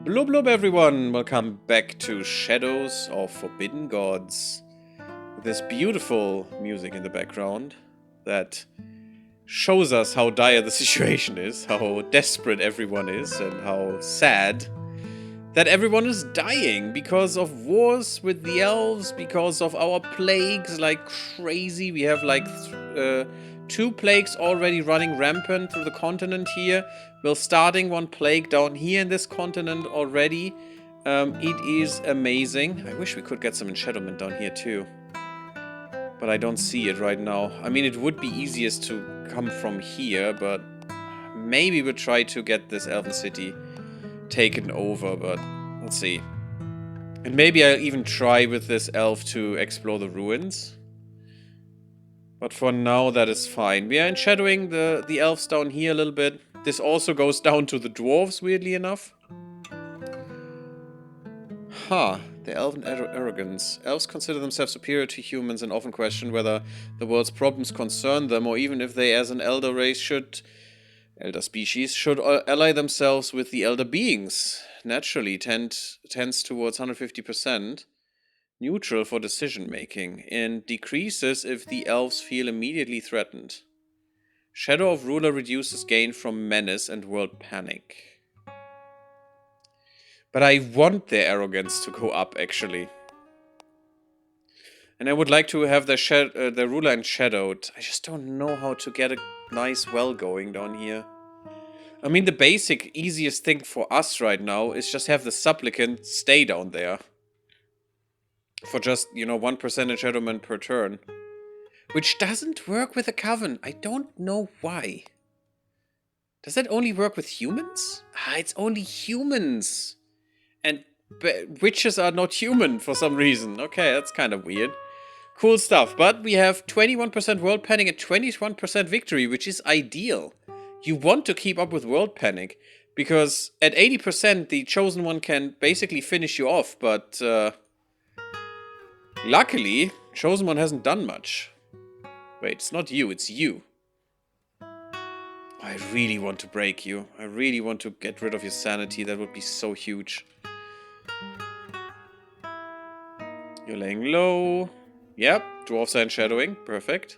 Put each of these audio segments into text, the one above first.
Blub blub everyone, welcome back to Shadows of Forbidden Gods. With this beautiful music in the background that shows us how dire the situation is, how desperate everyone is, and how sad that everyone is dying because of wars with the elves, because of our plagues like crazy. We have like 2 plagues already running rampant through the continent here. We're starting 1 plague down here in this continent already. It is amazing. I wish we could get some enchantment down here too. But I don't see it right now. I mean, it would be easiest to come from here, but maybe we'll try to get this elven city taken over, but let's see. And maybe I'll even try with this elf to explore the ruins. But for now, that is fine. We are enshadowing the elves down here a little bit. This also goes down to the dwarves, weirdly enough. Huh, the elven arrogance. Elves consider themselves superior to humans and often question whether the world's problems concern them, or even if they as an elder race elder species should ally themselves with the elder beings. Naturally tends towards 150%. Neutral for decision making, and decreases if the elves feel immediately threatened. Shadow of Ruler reduces gain from menace and world panic. But I want their arrogance to go up, actually. And I would like to have the ruler enshadowed. I just don't know how to get a nice well going down here. I mean, the basic, easiest thing for us right now is just have the supplicant stay down there. For just, 1% enshadowment per turn. Which doesn't work with a coven. I don't know why. Does that only work with humans? Ah, it's only humans. And witches are not human for some reason. Okay, that's kind of weird. Cool stuff. But we have 21% world panic and 21% victory, which is ideal. You want to keep up with world panic. Because at 80%, the chosen one can basically finish you off. But luckily, chosen one hasn't done much. Wait, it's not you, it's you. I really want to break you. I really want to get rid of your sanity. That would be so huge. You're laying low. Yep, dwarves are enshadowing. Perfect.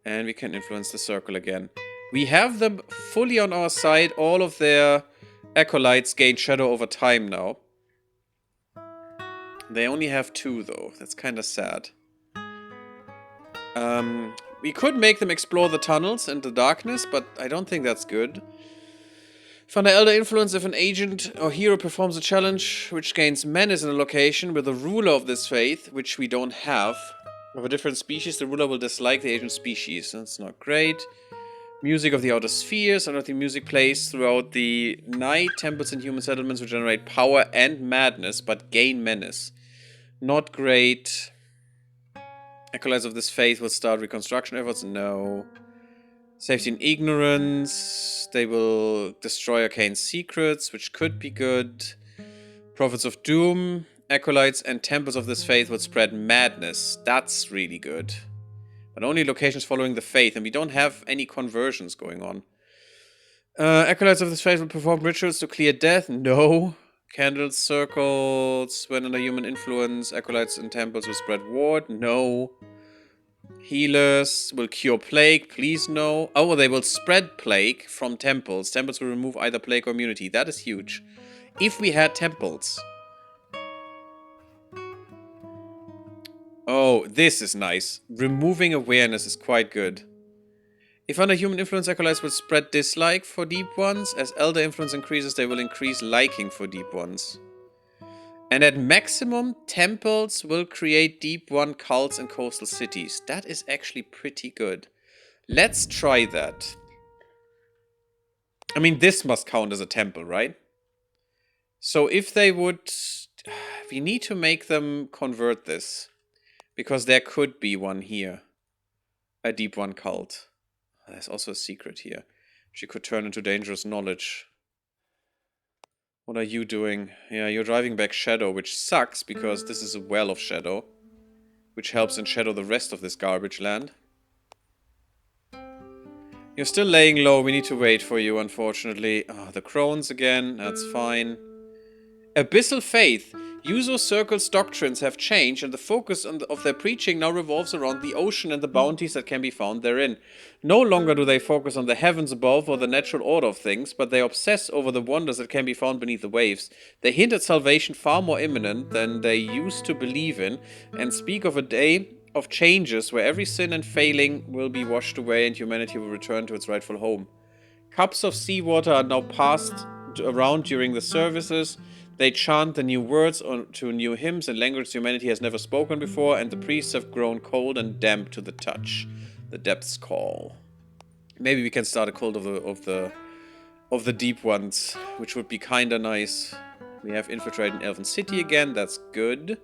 And we can influence the circle again. We have them fully on our side. All of their acolytes gain shadow over time now. They only have 2 though. That's kind of sad. We could make them explore the tunnels and the darkness, but I don't think that's good. Under Elder Influence, if an agent or hero performs a challenge which gains menace in a location with a ruler of this faith, which we don't have, of a different species, the ruler will dislike the agent's species. That's not great. Music of the outer spheres. Under the music plays throughout the night, temples and human settlements will generate power and madness, but gain menace. Not great. Acolytes of this faith will start reconstruction efforts. No. Safety and ignorance. They will destroy arcane secrets, which could be good. Prophets of doom. Acolytes and temples of this faith will spread madness. That's really good. But only locations following the faith, and we don't have any conversions going on. Acolytes of this faith will perform rituals to clear death. No. Candles, circles, when under human influence, acolytes and temples will spread ward. No. Healers will cure plague. Please no. Oh, they will spread plague from temples. Temples will remove either plague or immunity. That is huge. If we had temples. Oh, this is nice. Removing awareness is quite good. If under human influence, acolytes will spread dislike for deep ones. As elder influence increases, they will increase liking for deep ones. And at maximum, temples will create deep one cults and coastal cities. That is actually pretty good. Let's try that. I mean, this must count as a temple, right? So if they would... We need to make them convert this. Because there could be one here. A deep one cult. There's also a secret here. She could turn into dangerous knowledge. What are you doing? Yeah, you're driving back shadow, which sucks because this is a well of shadow. Which helps enshadow the rest of this garbage land. You're still laying low. We need to wait for you, unfortunately. Oh, the crones again. That's fine. Abyssal faith. Yuzo Circle's doctrines have changed, and the focus of their preaching now revolves around the ocean and the bounties that can be found therein. No longer do they focus on the heavens above or the natural order of things, but they obsess over the wonders that can be found beneath the waves. They hint at salvation far more imminent than they used to believe in, and speak of a day of changes where every sin and failing will be washed away and humanity will return to its rightful home. Cups of seawater are now passed around during the services. They chant the new words to new hymns in language humanity has never spoken before, and the priests have grown cold and damp to the touch. The depths call. Maybe we can start a cult of the deep ones, which would be kinda nice. We have infiltrated Elven City again. That's good.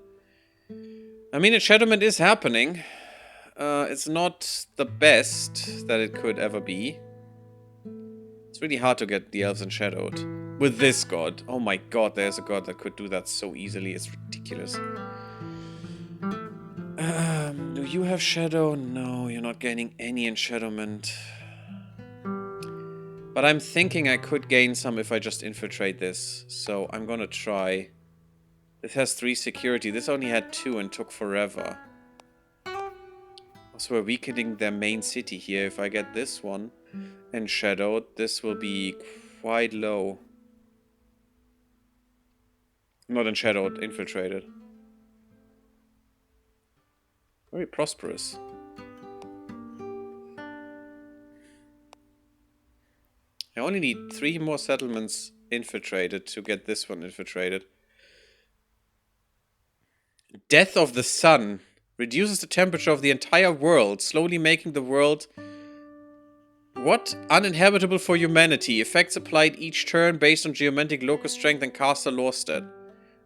I mean, enchantment is happening. It's not the best that it could ever be. It's really hard to get the elves enshadowed. With this god. Oh my god, there's a god that could do that so easily. It's ridiculous. Do you have shadow? No, you're not gaining any enshadowment. But I'm thinking I could gain some if I just infiltrate this. So I'm gonna try. This has 3 security. This only had 2 and took forever. Also, we're weakening their main city here. If I get this one enshadowed, this will be quite low. Not enshadowed, infiltrated. Very prosperous. I only need 3 more settlements infiltrated to get this one infiltrated. Death of the sun reduces the temperature of the entire world, slowly making the world... What? Uninhabitable for humanity. Effects applied each turn based on geomantic locus strength and caster lore stat.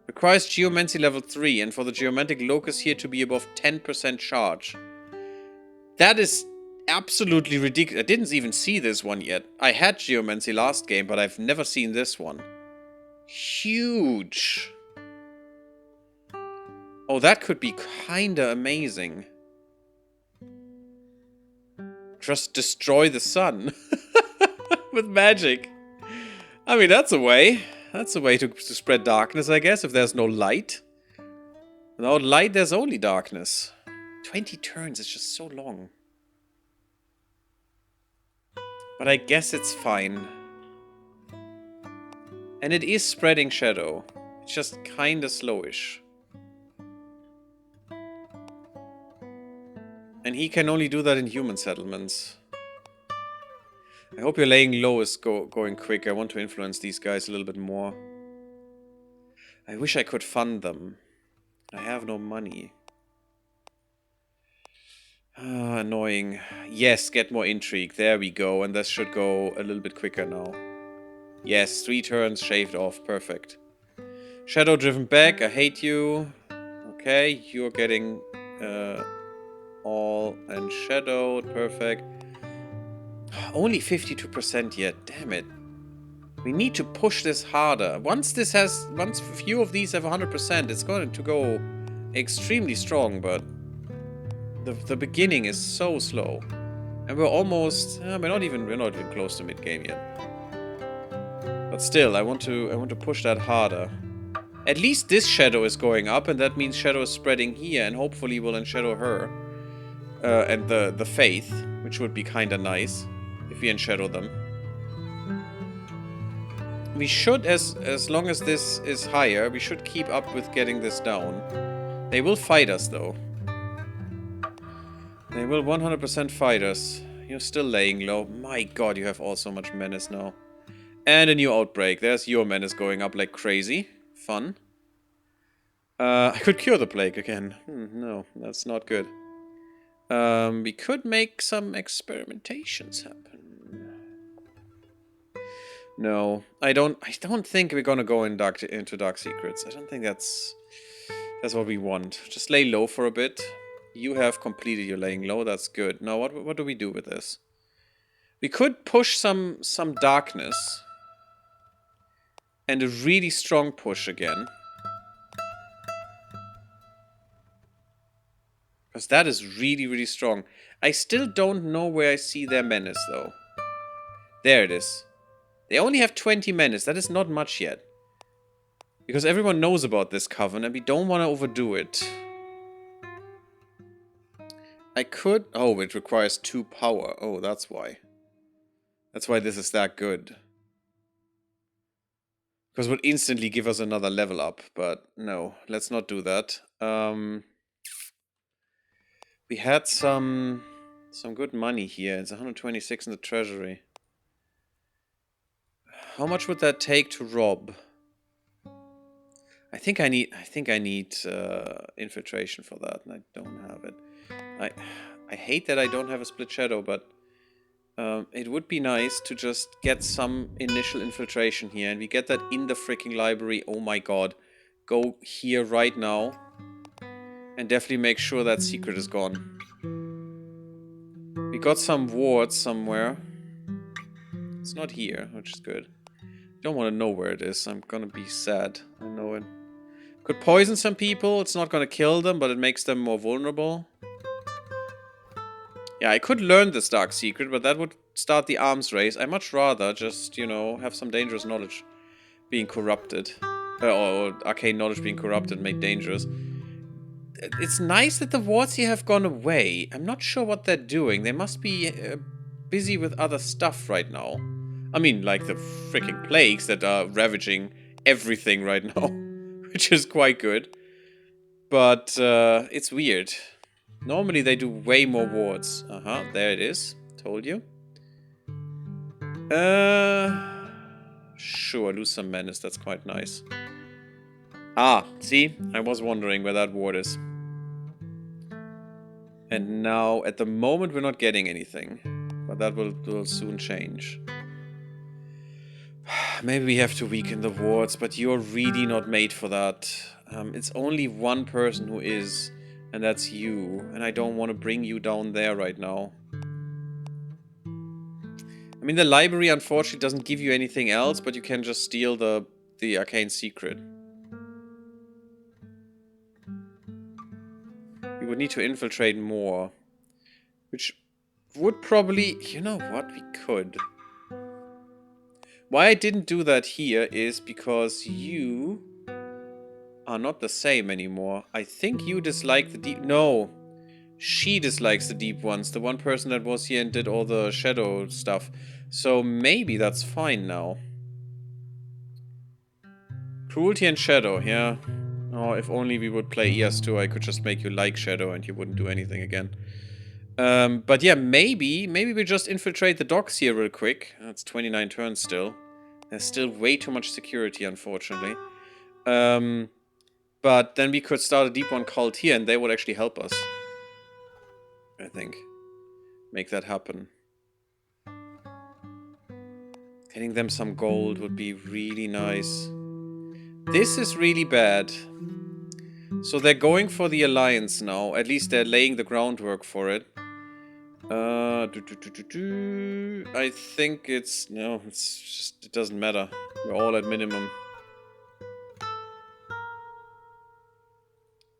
Requires geomancy level 3, and for the geomantic locus here to be above 10% charge. That is absolutely ridiculous. I didn't even see this one yet. I had geomancy last game, but I've never seen this one. Huge. Oh, that could be kinda amazing. Just destroy the sun. With magic. I mean, that's a way. That's a way to spread darkness, I guess, if there's no light. Without light, there's only darkness. 20 turns is just so long. But I guess it's fine. And it is spreading shadow. It's just kinda slowish. And he can only do that in human settlements. I hope your laying low is going quick. I want to influence these guys a little bit more. I wish I could fund them. I have no money. Ah, annoying. Yes, get more intrigue. There we go. And this should go a little bit quicker now. Yes, 3 turns shaved off. Perfect. Shadow driven back. I hate you. Okay, you're getting all and shadowed. Perfect. Only 52% yet. Damn it. We need to push this harder. Once a few of these have 100%, it's going to go extremely strong, but the beginning is so slow. And we're almost, we're not even close to mid game yet. But still, I want to push that harder. At least this shadow is going up, and that means shadow is spreading here, and hopefully we'll enshadow her. And the faith, which would be kinda nice if we enshadow them. We should, as long as this is higher, we should keep up with getting this down. They will fight us, though. They will 100% fight us. You're still laying low. My god, you have all so much menace now. And a new outbreak. There's your menace going up like crazy. Fun. I could cure the plague again. No, that's not good. We could make some experimentations happen. No, I don't think we're gonna go into Dark Secrets. I don't think that's what we want. Just lay low for a bit. You have completed your laying low. That's good. Now, what do we do with this? We could push some darkness. And a really strong push again. Because that is really, really strong. I still don't know where I see their menace, though. There it is. They only have 20 menace. That is not much yet. Because everyone knows about this coven and we don't want to overdo it. I could... Oh, it requires 2 power. Oh, that's why. That's why this is that good. Because it would instantly give us another level up. But no, let's not do that. We had some good money here. It's 126 in the treasury. How much would that take to rob? I think I need infiltration for that, and I don't have it. I hate that I don't have a split shadow, but it would be nice to just get some initial infiltration here, and we get that in the freaking library. Oh my god. Go here right now, and definitely make sure that secret is gone. We got some wards somewhere. It's not here, which is good. Don't want to know where it is. I'm gonna be sad. I know it. Could poison some people. It's not gonna kill them, but it makes them more vulnerable. Yeah, I could learn this dark secret, but that would start the arms race. I much rather just, you know, have some dangerous knowledge being corrupted. Or arcane knowledge being corrupted and made dangerous. It's nice that the wards here have gone away. I'm not sure what they're doing. They must be busy with other stuff right now. I mean, like the freaking plagues that are ravaging everything right now. Which is quite good. But it's weird. Normally they do way more wards. There it is. Told you. Sure, lose some menace. That's quite nice. Ah, see? I was wondering where that ward is. And now, at the moment, we're not getting anything. But that will soon change. Maybe we have to weaken the wards, but you're really not made for that. It's only one person who is, and that's you. And I don't want to bring you down there right now. I mean, the library, unfortunately, doesn't give you anything else, but you can just steal the arcane secret. We would need to infiltrate more. Which would probably... You know what? We could. Why I didn't do that here is because you are not the same anymore. I think you dislike the deep... No. She dislikes the deep ones. The one person that was here and did all the shadow stuff. So maybe that's fine now. Cruelty and Shadow, yeah. Oh, if only we would play ES2, I could just make you like Shadow and you wouldn't do anything again. But yeah, maybe we just infiltrate the docks here real quick. That's 29 turns still. There's still way too much security, unfortunately. But then we could start a Deep One cult here and they would actually help us. I think. Make that happen. Getting them some gold would be really nice. This is really bad. So they're going for the alliance now. At least they're laying the groundwork for it. I think it's... No, it's just... It doesn't matter. We're all at minimum.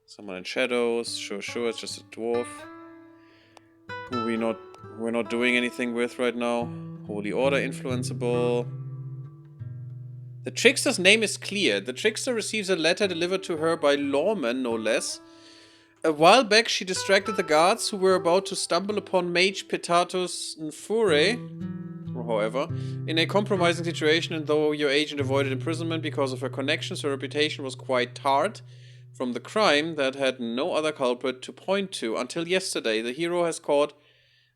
Someone in shadows. Sure, it's just a dwarf. Who we're not doing anything with right now. Holy Order influenceable. The trickster's name is clear. The trickster receives a letter delivered to her by lawmen, no less. A while back, she distracted the guards who were about to stumble upon Mage Petatus Nfure, however, in a compromising situation, and though your agent avoided imprisonment because of her connections, her reputation was quite tarred from the crime that had no other culprit to point to. Until yesterday, the hero has caught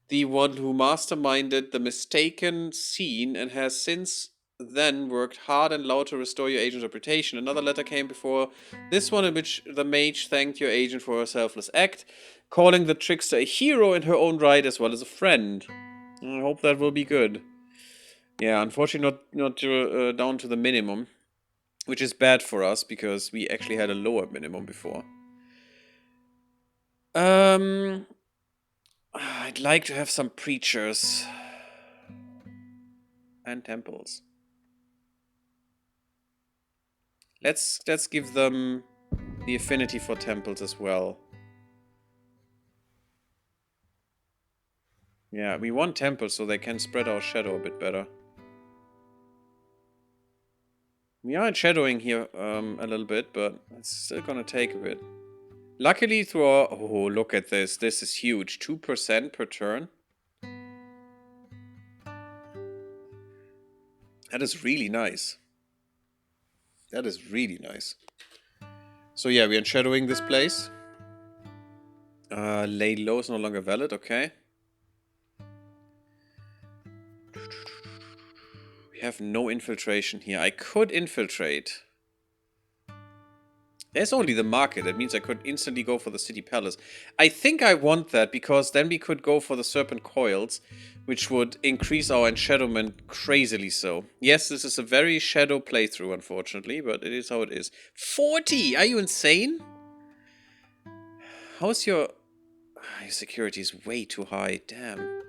the one who masterminded the mistaken scene and has since then worked hard and loud to restore your agent's reputation. Another letter came before this one in which the mage thanked your agent for her selfless act, calling the trickster a hero in her own right as well as a friend. I hope that will be good. Yeah, unfortunately not down to the minimum, which is bad for us because we actually had a lower minimum before. I'd like to have some preachers and temples. Let's give them the affinity for temples as well. Yeah, we want temples so they can spread our shadow a bit better. We are shadowing here a little bit, but it's still gonna take a bit. Luckily through our... Oh, look at this. This is huge. 2% per turn. That is really nice. That is really nice. So yeah, we are shadowing this place. Lay low is no longer valid, okay. We have no infiltration here. I could infiltrate. There's only the market. That means I could instantly go for the city palace. I think I want that because then we could go for the serpent coils, which would increase our enshadowment crazily so. Yes, this is a very shadow playthrough, unfortunately, but it is how it is. 40! Are you insane? How's your... Your security is way too high. Damn.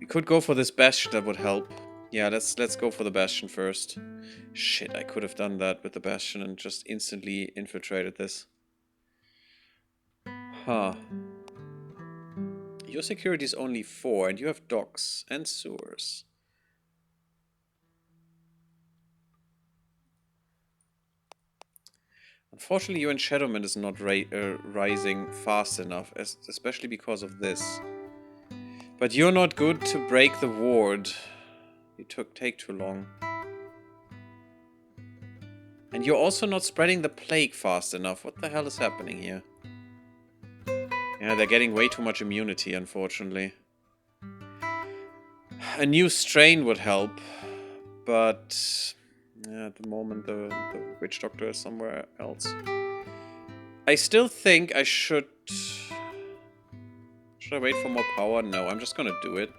We could go for this bastion. That would help. Yeah, let's go for the bastion first. Shit, I could have done that with the bastion and just instantly infiltrated this. Huh. Your security is only 4 and you have docks and sewers. Unfortunately, your enshadowment is not rising fast enough, especially because of this. But you're not good to break the ward. You take too long. And you're also not spreading the plague fast enough. What the hell is happening here? Yeah, they're getting way too much immunity, unfortunately. A new strain would help. But yeah, at the moment, the witch doctor is somewhere else. I still think I should... Should I wait for more power? No, I'm just gonna do it.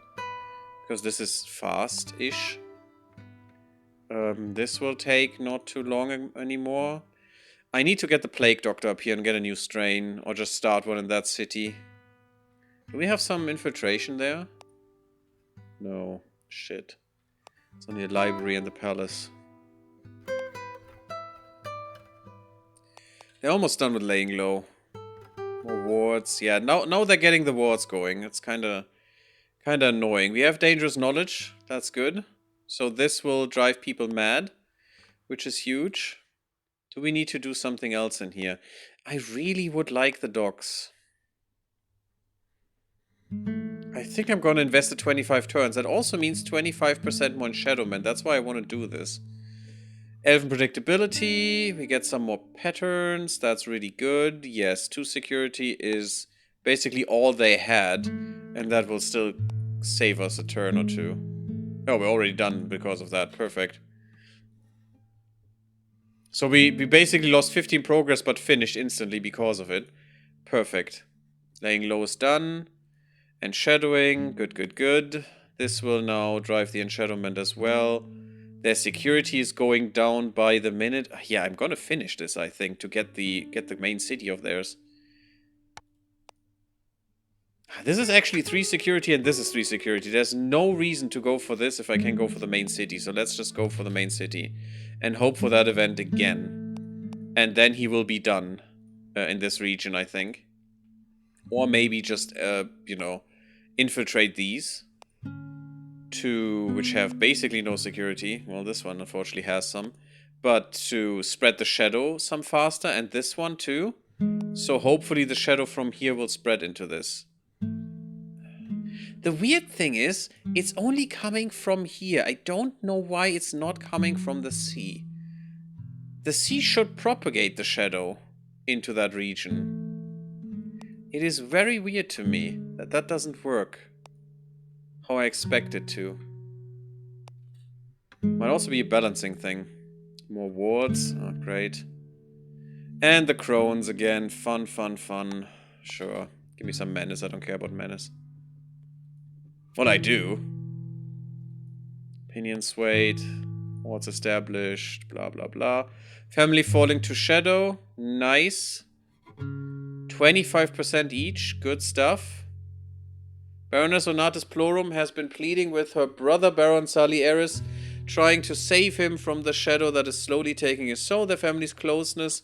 Because this is fast-ish. This will take not too long anymore. I need to get the plague doctor up here and get a new strain. Or just start one in that city. Do we have some infiltration there? No. Shit. It's only a library and the palace. They're almost done with laying low. More wards. Yeah, now they're getting the wards going. It's kinda annoying. We have dangerous knowledge. That's good. So this will drive people mad, which is huge. Do we need to do something else in here? I really would like the docks. I think I'm gonna invest the 25 turns. That also means 25% more enshadowment. That's why I want to do this. Elven predictability. We get some more patterns. That's really good. Yes, 2 security is basically all they had. And that will still save us a turn or 2. Oh, we're already done because of that. Perfect. So we basically lost 15 progress but finished instantly because of it. Perfect. Laying low is done. Enshadowing. Good, good, good. This will now drive the enshadowment as well. Their security is going down by the minute. Yeah, I'm gonna finish this, I think, to get the main city of theirs. This is actually 3 security and this is 3 security. There's no reason to go for this if I can go for the main city. So let's just go for the main city. And hope for that event again. And then he will be done in this region, I think. Or maybe just, you know, infiltrate these. 2 which have basically no security. Well, this one unfortunately has some. But to spread the shadow some faster. And this one too. So hopefully the shadow from here will spread into this. The weird thing is, it's only coming from here. I don't know why it's not coming from the sea. The sea should propagate the shadow into that region. It is very weird to me that that doesn't work how I expect it to. Might also be a balancing thing. More wards. Oh, great. And the crones again. Fun, fun, fun. Sure. Give me some menace. I don't care about menace. Well, I do. Opinion swayed. Wards established. Blah, blah, blah. Family falling to shadow. Nice. 25% each. Good stuff. Baroness Onatis Plorum has been pleading with her brother Baron Salieris trying to save him from the shadow that is slowly taking his soul. Their family's closeness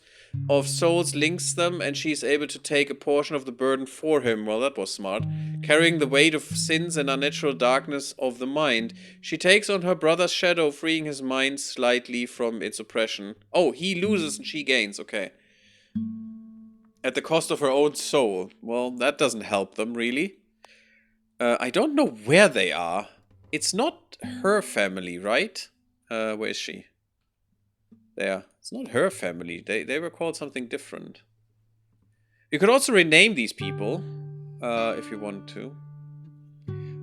of souls links them, and she is able to take a portion of the burden for him. Well, that was smart. Carrying the weight of sins and unnatural darkness of the mind, she takes on her brother's shadow, freeing his mind slightly from its oppression. Oh, he loses and she gains. Okay. At the cost of her own soul. Well, that doesn't help them, really. I don't know where they are. It's not her family, right? Where is she? There. It's not her family. They were called something different. You could also rename these people, if you want to.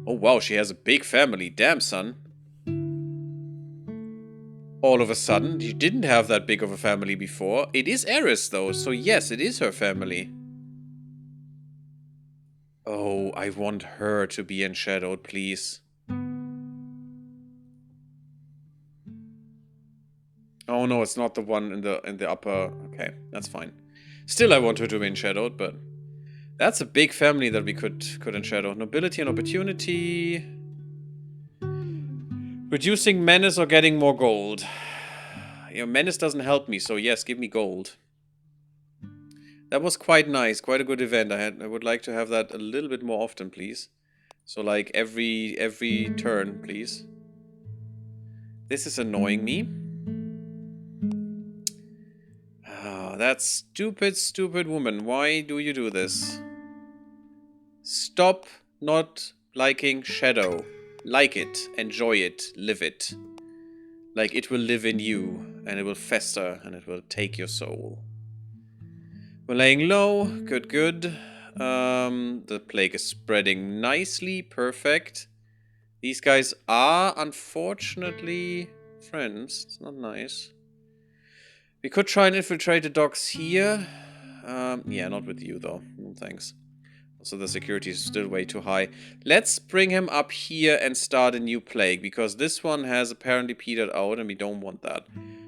Oh wow, she has a big family. Damn, son. All of a sudden, she didn't have that big of a family before. It is Eris, though, so yes, it is her family. Oh, I want her to be enshadowed, please. Oh no, it's not the one in the upper. Okay, that's fine. Still, I want her to be enshadowed, but that's a big family that we could enshadow. Nobility and opportunity. Reducing menace or getting more gold. You know, menace doesn't help me, so yes, give me gold. That was quite nice, quite a good event. I would like to have that a little bit more often, please. So like every turn, please. This is annoying me. Oh, that stupid woman. Why do you do this? Stop not liking Shadow. Like it, enjoy it, live it. Like it will live in you, and it will fester, and it will take your soul. We're laying low. Good, good. The plague is spreading nicely. Perfect. These guys are, unfortunately, friends. It's not nice. We could try and infiltrate the docks here. Yeah, not with you, though. No, thanks. Also, the security is still way too high. Let's bring him up here and start a new plague, because this one has apparently petered out, and we don't want that.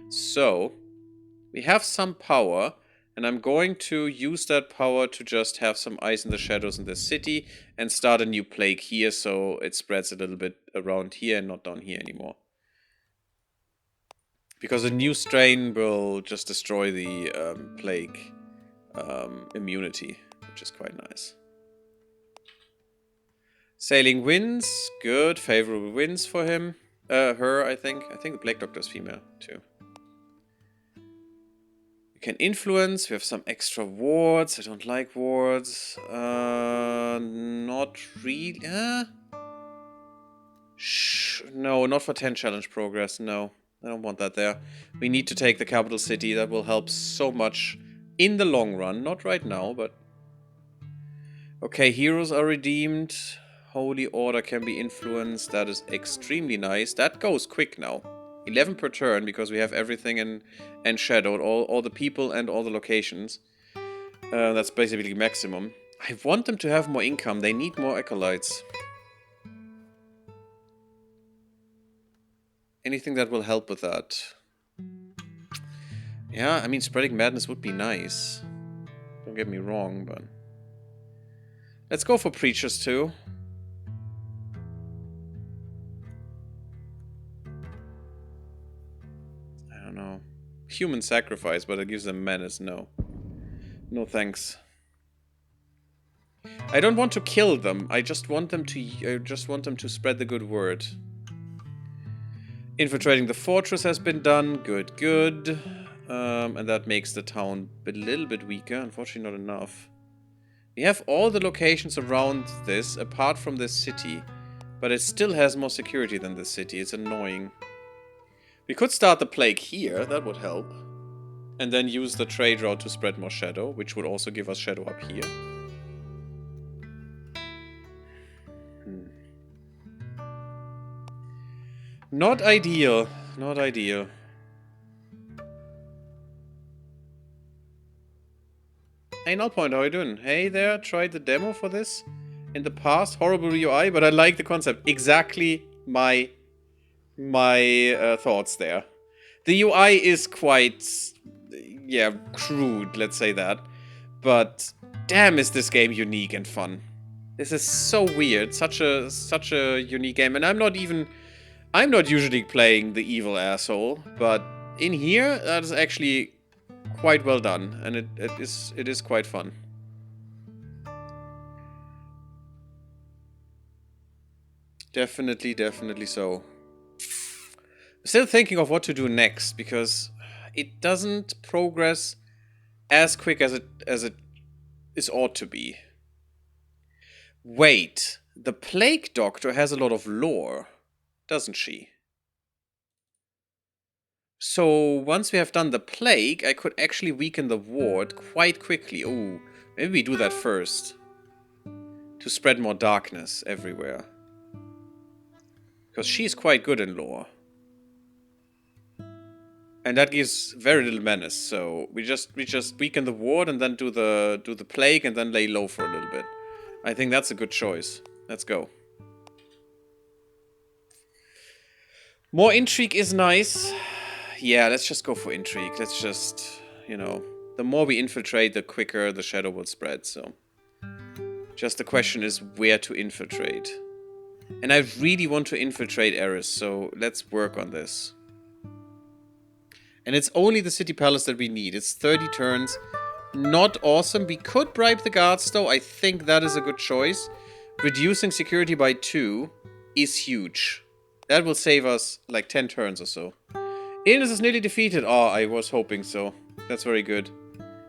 So, we have some power, and I'm going to use that power to just have some ice in the shadows in the city, and start a new plague here, so it spreads a little bit around here and not down here anymore. Because a new strain will just destroy the plague immunity, which is quite nice. Sailing winds, good, favorable winds for him. Her, I think. I think the Plague Doctor is female, too. We can influence, we have some extra wards. I don't like wards. Not really. No, not for 10 challenge progress, no. I don't want that there. We need to take the capital city, that will help so much in the long run. Not right now, but... Okay, heroes are redeemed. Holy Order can be influenced. That is extremely nice. That goes quick now. 11 per turn, because we have everything enshadowed. All the people and all the locations. That's basically maximum. I want them to have more income. They need more acolytes. Anything that will help with that. Yeah, I mean, spreading madness would be nice. Don't get me wrong, but... Let's go for preachers, too. I don't know. Human sacrifice, but it gives them menace. No. No thanks. I don't want to kill them. I just want them to spread the good word. Infiltrating the fortress has been done. Good, good. And that makes the town a little bit weaker. Unfortunately, not enough. We have all the locations around this, apart from this city. But it still has more security than this city. It's annoying. We could start the plague here. That would help. And then use the trade route to spread more shadow, which would also give us shadow up here. Not ideal. Not ideal. Hey, Nullpoint, how are you doing? Hey there, tried the demo for this in the past. Horrible UI, but I like the concept. Exactly my thoughts there. The UI is quite, yeah, crude, let's say that. But damn, is this game unique and fun. This is so weird. Such a unique game. And I'm not even I'm not usually playing the evil asshole, but in here, that is actually quite well done, and it is quite fun. Definitely, definitely so. Still thinking of what to do next, because it doesn't progress as quick as it is ought to be. Wait, the Plague Doctor has a lot of lore, doesn't she? So once we have done the Plague, I could actually weaken the ward quite quickly. Ooh, maybe we do that first. To spread more darkness everywhere. Because she's quite good in lore. And that gives very little menace, so we just weaken the ward and then do the plague and then lay low for a little bit. I think that's a good choice. Let's go. More intrigue is nice. Yeah, let's just go for intrigue. Let's just, you know, the more we infiltrate, the quicker the shadow will spread, so. Just the question is where to infiltrate. And I really want to infiltrate Eris, so let's work on this. And it's only the city palace that we need. It's 30 turns. Not awesome. We could bribe the guards, though. I think that is a good choice. Reducing security by 2 is huge. That will save us like 10 turns or so. Illness is nearly defeated. Oh, I was hoping so. That's very good.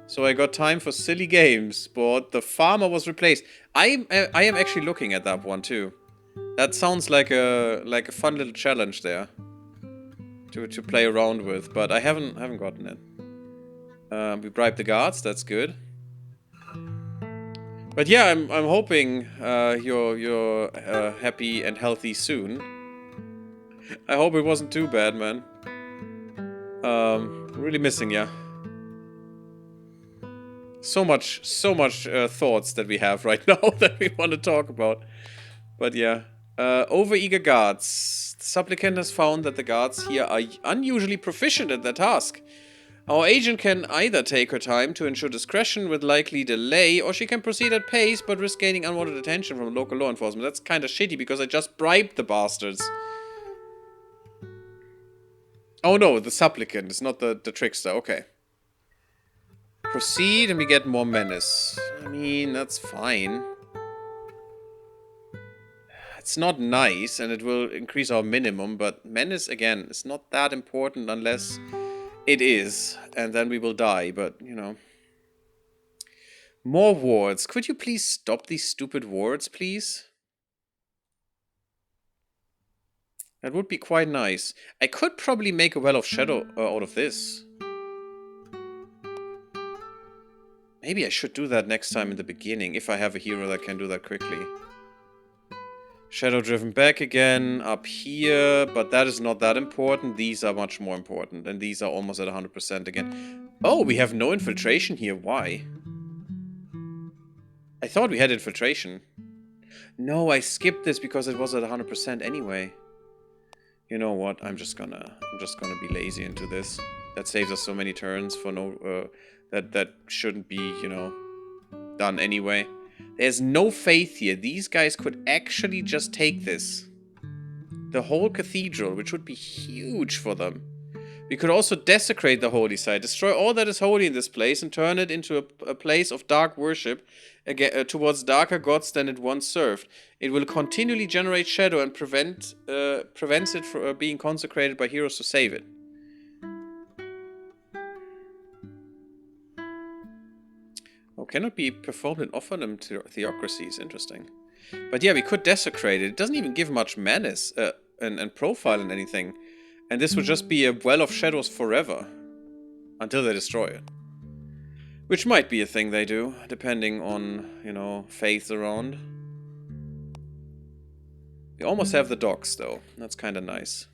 So I got time for silly games, but the farmer was replaced. I am actually looking at that one too. That sounds like a fun little challenge there to play around with, but I haven't gotten it. We bribed the guards. That's good. But yeah, I'm hoping you're happy and healthy soon. I hope it wasn't too bad, man. Really missing ya. So much thoughts that we have right now that we want to talk about. But yeah. Overeager guards. The supplicant has found that the guards here are unusually proficient at their task. Our agent can either take her time to ensure discretion with likely delay, or she can proceed at pace but risk gaining unwanted attention from local law enforcement. That's kind of shitty because I just bribed the bastards. Oh no, the supplicant. It's not the trickster. Okay. Proceed and we get more menace. I mean, that's fine. It's not nice and it will increase our minimum, but menace, again, is not that important unless it is. And then we will die, but, you know. More wards. Could you please stop these stupid wards, please? That would be quite nice. I could probably make a Well of Shadow out of this. Maybe I should do that next time in the beginning, if I have a hero that can do that quickly. Shadow driven back again, up here, but that is not that important. These are much more important, and these are almost at 100% again. Oh, we have no infiltration here. Why? I thought we had infiltration. No, I skipped this because it was at 100% anyway. You know what? I'm just gonna be lazy into this. That saves us so many turns for no that shouldn't be, you know, done anyway. There's no faith here. These guys could actually just take this. The whole cathedral, which would be huge for them. We could also desecrate the holy site, destroy all that is holy in this place, and turn it into a place of dark worship towards darker gods than it once served. It will continually generate shadow and prevents it from being consecrated by heroes to save it. Oh, cannot be performed in Ophanum theocracies. Interesting. But yeah, we could desecrate it. It doesn't even give much menace and profile and anything. And this would just be a Well of Shadows forever. Until they destroy it. Which might be a thing they do, depending on, you know, faith around. We almost have the docks, though. That's kind of nice.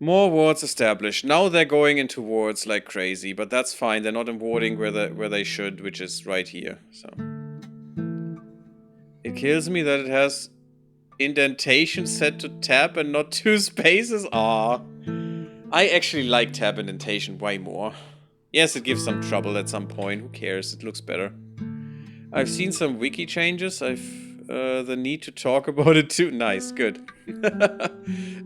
More wards established. Now they're going into wards like crazy, but that's fine. They're not in warding where they should, which is right here. So it kills me that it has indentation set to tab and not 2 spaces. Ah, I actually like tab indentation way more. Yes, it gives some trouble at some point. Who cares? It looks better. I've seen some wiki changes. I've the need to talk about it too. Nice, good.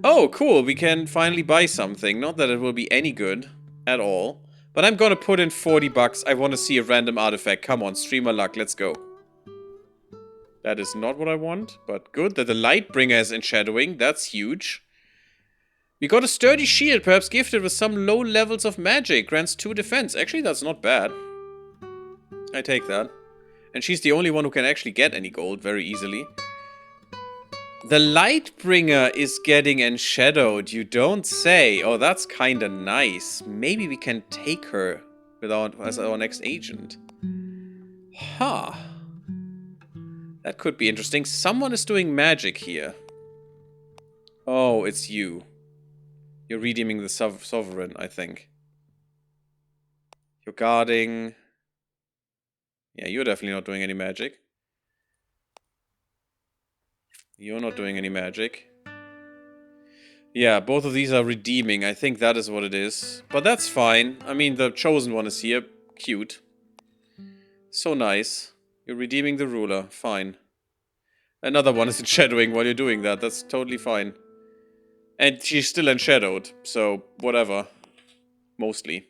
Oh, cool. We can finally buy something. Not that it will be any good at all. But I'm gonna put in 40 bucks. I want to see a random artifact. Come on, streamer luck. Let's go. That is not what I want, but good that the Lightbringer is enshadowing. That's huge. We got a sturdy shield, perhaps gifted with some low levels of magic. Grants 2 defense. Actually, that's not bad. I take that. And she's the only one who can actually get any gold very easily. The Lightbringer is getting enshadowed, you don't say. Oh, that's kinda nice. Maybe we can take her as our next agent. Huh. That could be interesting. Someone is doing magic here. Oh, it's you. You're redeeming the Sovereign, I think. You're guarding... Yeah, you're definitely not doing any magic. You're not doing any magic. Yeah, both of these are redeeming. I think that is what it is. But that's fine. I mean, the chosen one is here. Cute. So nice. You're redeeming the ruler. Fine. Another one is enshadowing while you're doing that. That's totally fine. And she's still enshadowed. So, whatever. Mostly.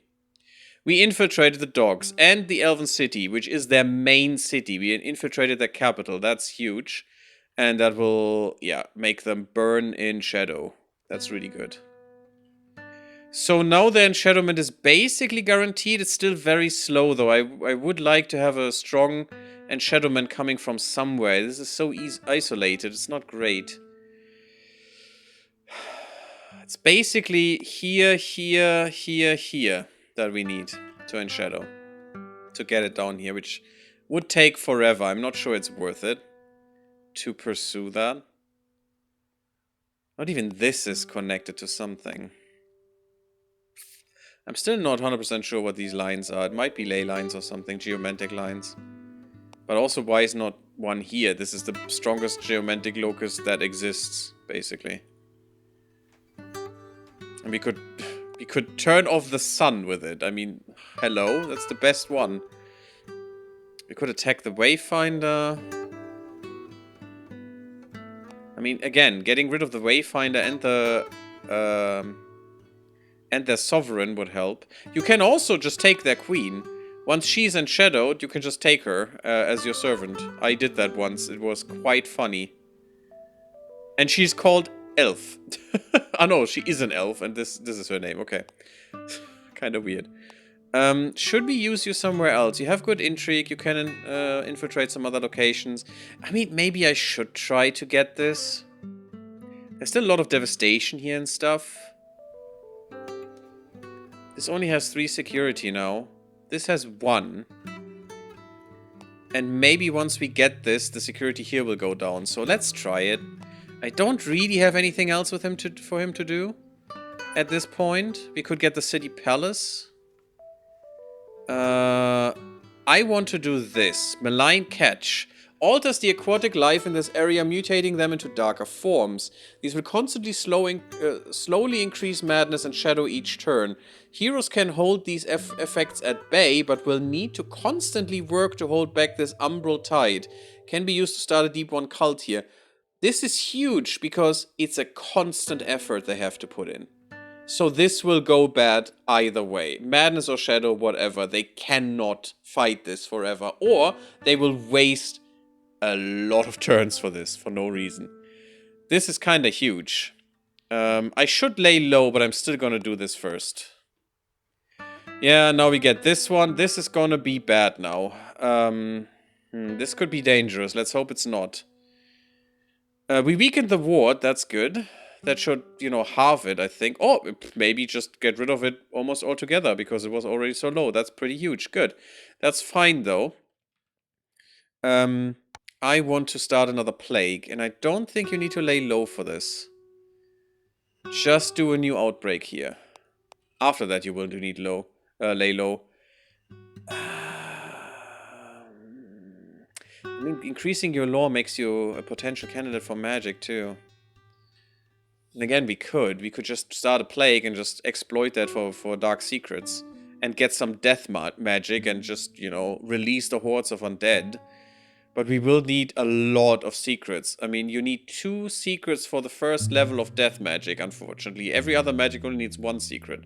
We infiltrated the dogs and the Elven City, which is their main city. We infiltrated their capital. That's huge. And that will, yeah, make them burn in shadow. That's really good. So now the enshadowment is basically guaranteed. It's still very slow, though. I would like to have a strong enshadowment coming from somewhere. This is so isolated. It's not great. It's basically here, here, here, here that we need to enshadow. To get it down here, which would take forever. I'm not sure it's worth it to pursue that. Not even this is connected to something. I'm still not 100% sure what these lines are. It might be ley lines or something, geomantic lines. But also, why is not one here? This is the strongest geomantic locus that exists, basically. And we could turn off the sun with it. I mean, hello? That's the best one. We could attack the Wayfinder. I mean, again, getting rid of the Wayfinder and their Sovereign would help. You can also just take their Queen. Once she's enshadowed, you can just take her as your servant. I did that once. It was quite funny. And she's called Elf. Oh no, she is an elf, and this is her name. Okay. Kind of weird. Should we use you somewhere else? You have good intrigue. You can infiltrate some other locations. I mean, maybe I should try to get this. There's still a lot of devastation here and stuff. This only has 3 security now. This has 1. And maybe once we get this, the security here will go down. So let's try it. I don't really have anything else with him for him to do. At this point, we could get the city palace. I want to do this. Malign Catch. Alters the aquatic life in this area, mutating them into darker forms. These will constantly slowly increase madness and shadow each turn. Heroes can hold these effects at bay, but will need to constantly work to hold back this umbral tide. Can be used to start a deep one cult here. This is huge because it's a constant effort they have to put in. So this will go bad either way. Madness or Shadow, whatever. They cannot fight this forever. Or they will waste a lot of turns for this, for no reason. This is kind of huge. I should lay low, but I'm still going to do this first. Yeah, now we get this one. This is going to be bad now. This could be dangerous. Let's hope it's not. We weakened the ward. That's good. That should, you know, halve it, I think. Oh, maybe just get rid of it almost altogether because it was already so low. That's pretty huge. Good. That's fine, though. I want to start another plague, and I don't think you need to lay low for this. Just do a new outbreak here. After that, you will need lay low. I mean, increasing your lore makes you a potential candidate for magic, too. And again, we could just start a plague and just exploit that for dark secrets. And get some death magic and just, you know, release the hordes of undead. But we will need a lot of secrets. I mean, you need 2 secrets for the first level of death magic, unfortunately. Every other magic only needs 1 secret.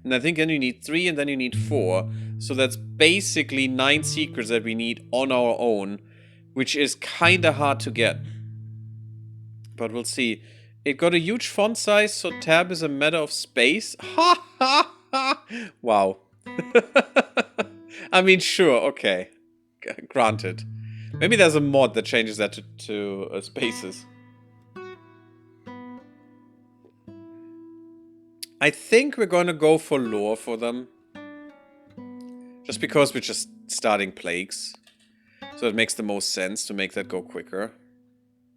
And I think then you need 3 and then you need 4. So that's basically 9 secrets that we need on our own, which is kinda hard to get. But we'll see. It got a huge font size, so tab is a matter of space. Ha ha ha! Wow. I mean, sure, okay. Granted. Maybe there's a mod that changes that to spaces. I think we're gonna go for lore for them. Just because we're just starting plagues. So it makes the most sense to make that go quicker.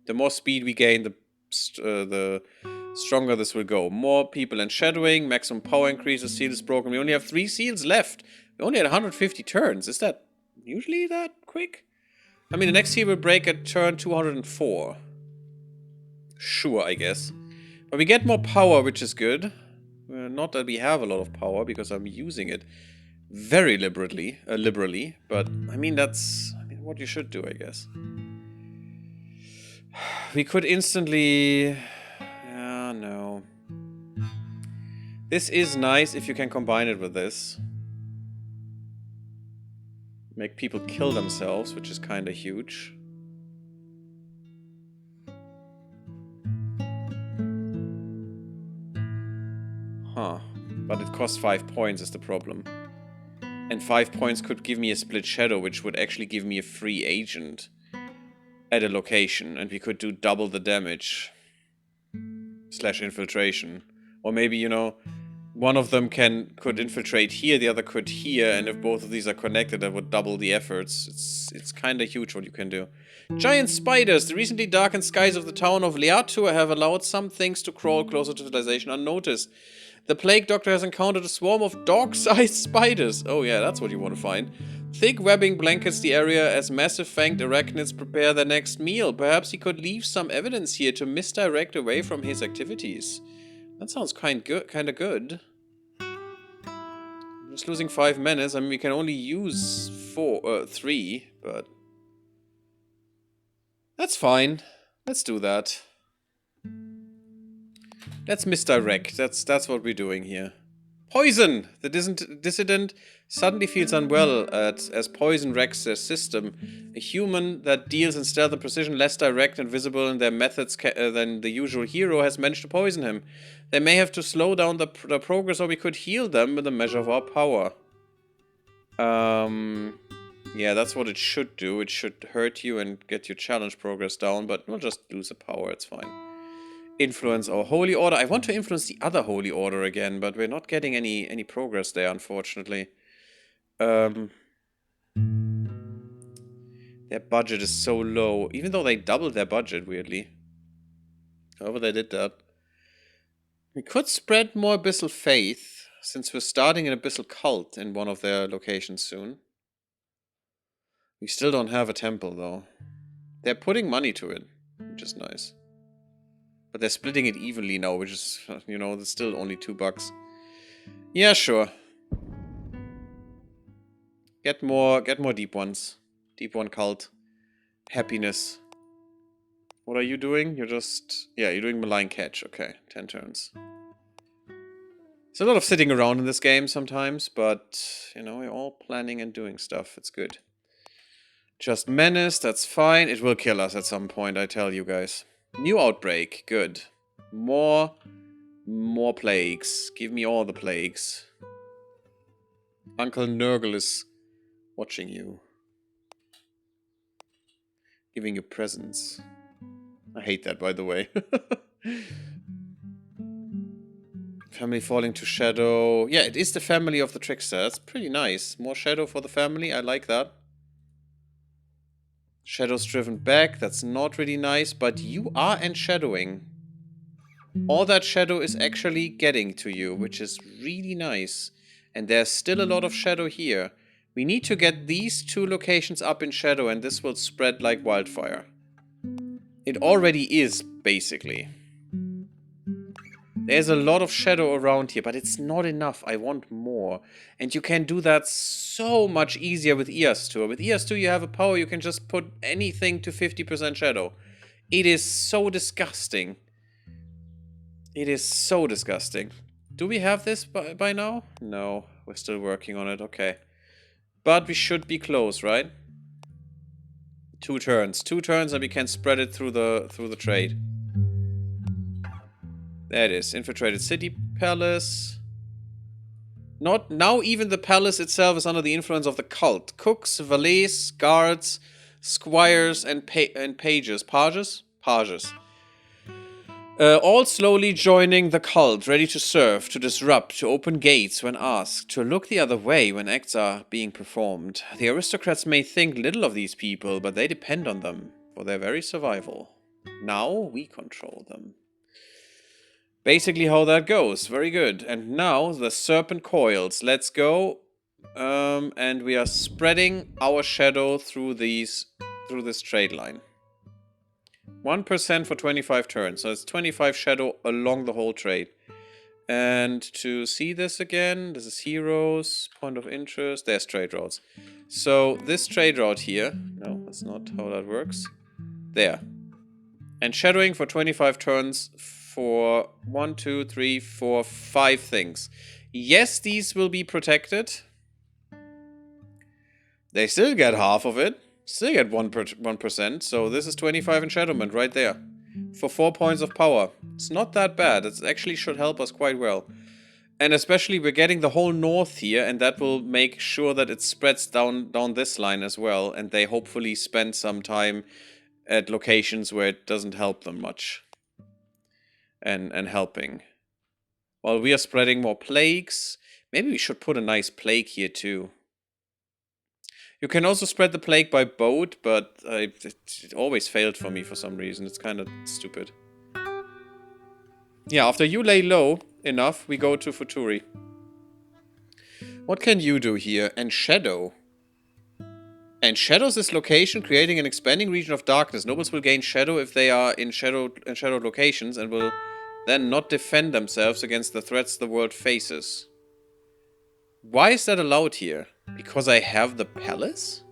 The more speed we gain, the stronger this will go. More people and shadowing, maximum power increases, seal is broken. We only have 3 seals left. We only had 150 turns. Is that usually that quick? I mean, the next seal will break at turn 204. Sure, I guess. But we get more power, which is good. Not that we have a lot of power, because I'm using it very liberally. But, I mean, that's what you should do, I guess. We could instantly... no. This is nice if you can combine it with this. Make people kill themselves, which is kind of huge. Huh. But it costs 5 points is the problem. And 5 points could give me a split shadow, which would actually give me a free agent at a location. And we could do double the damage. / infiltration. Or maybe, you know, one of them could infiltrate here, the other could here, and if both of these are connected, that would double the efforts. It's kind of huge what you can do. Giant spiders! The recently darkened skies of the town of Leatu have allowed some things to crawl closer to civilization unnoticed. The plague doctor has encountered a swarm of dog-sized spiders. Oh yeah, that's what you want to find. Thick webbing blankets the area as massive fanged arachnids prepare their next meal. Perhaps he could leave some evidence here to misdirect away from his activities. That sounds kind of good. Just losing 5 menace. I mean, we can only use 3, but that's fine. Let's do that. Let's misdirect. That's what we're doing here. Poison! The dissident suddenly feels unwell as poison wrecks their system. A human that deals in stealth and precision less direct and visible in their methods than the usual hero has managed to poison him. They may have to slow down the progress, or we could heal them with a measure of our power. Yeah, that's what it should do. It should hurt you and get your challenge progress down, but we'll just lose the power, it's fine. Influence our holy order. I want to influence the other holy order again, but we're not getting any progress there, unfortunately. Their budget is so low, even though they doubled their budget, weirdly. However they did that. We could spread more Abyssal Faith, since we're starting an Abyssal Cult in one of their locations soon. We still don't have a temple, though. They're putting money to it, which is nice. But they're splitting it evenly now, which is, you know, there's still only $2. Yeah, sure. Get more deep ones. Deep one cult. Happiness. What are you doing? You're just... yeah, you're doing Malign Catch. Okay, 10 turns. There's a lot of sitting around in this game sometimes, but, you know, we're all planning and doing stuff. It's good. Just menace, that's fine. It will kill us at some point, I tell you guys. New outbreak, good. More plagues. Give me all the plagues. Uncle Nurgle is watching you. Giving you presents. I hate that, by the way. Family falling to shadow. Yeah, it is the family of the trickster. That's pretty nice. More shadow for the family. I like that. Shadows driven back. That's not really nice, but you are enshadowing. All that shadow is actually getting to you, which is really nice. And there's still a lot of shadow here. We need to get these 2 locations up in shadow, and this will spread like wildfire. It already is, basically. There's a lot of shadow around here, but it's not enough. I want more. And you can do that so much easier with ES2. With ES2 you have a power, you can just put anything to 50% shadow. It is so disgusting. It is so disgusting. Do we have this by now? No, we're still working on it, okay. But we should be close, right? 2 turns. 2 turns and we can spread it through the trade. There it is. Infiltrated city palace. Not now even the palace itself is under the influence of the cult. Cooks, valets, guards, squires, and pages. Pages? Pages. All slowly joining the cult, ready to serve, to disrupt, to open gates when asked, to look the other way when acts are being performed. The aristocrats may think little of these people, but they depend on them for their very survival. Now we control them. Basically how that goes. Very good. And now the serpent coils. Let's go. And we are spreading our shadow through this trade line. 1% for 25 turns. So it's 25 shadow along the whole trade. And to see this again, this is heroes, point of interest. There's trade routes. So this trade route here. No, that's not how that works. There. And shadowing for 25 turns for 1, 2, 3, 4, 5 things. Yes, these will be protected. They still get half of it. Still get 1%. So this is 25 enchantment right there. For 4 points of power. It's not that bad. It actually should help us quite well. And especially we're getting the whole north here. And that will make sure that it spreads down this line as well. And they hopefully spend some time at locations where it doesn't help them much. And helping. While we are spreading more plagues. Maybe we should put a nice plague here too. You can also spread the plague by boat, but it always failed for me for some reason. It's kind of stupid. Yeah, after you lay low enough, we go to Futuri. What can you do here? And shadow. And shadows this location, creating an expanding region of darkness. Nobles will gain shadow if they are in shadowed locations and will then not defend themselves against the threats the world faces. Why is that allowed here? Because I have the palace?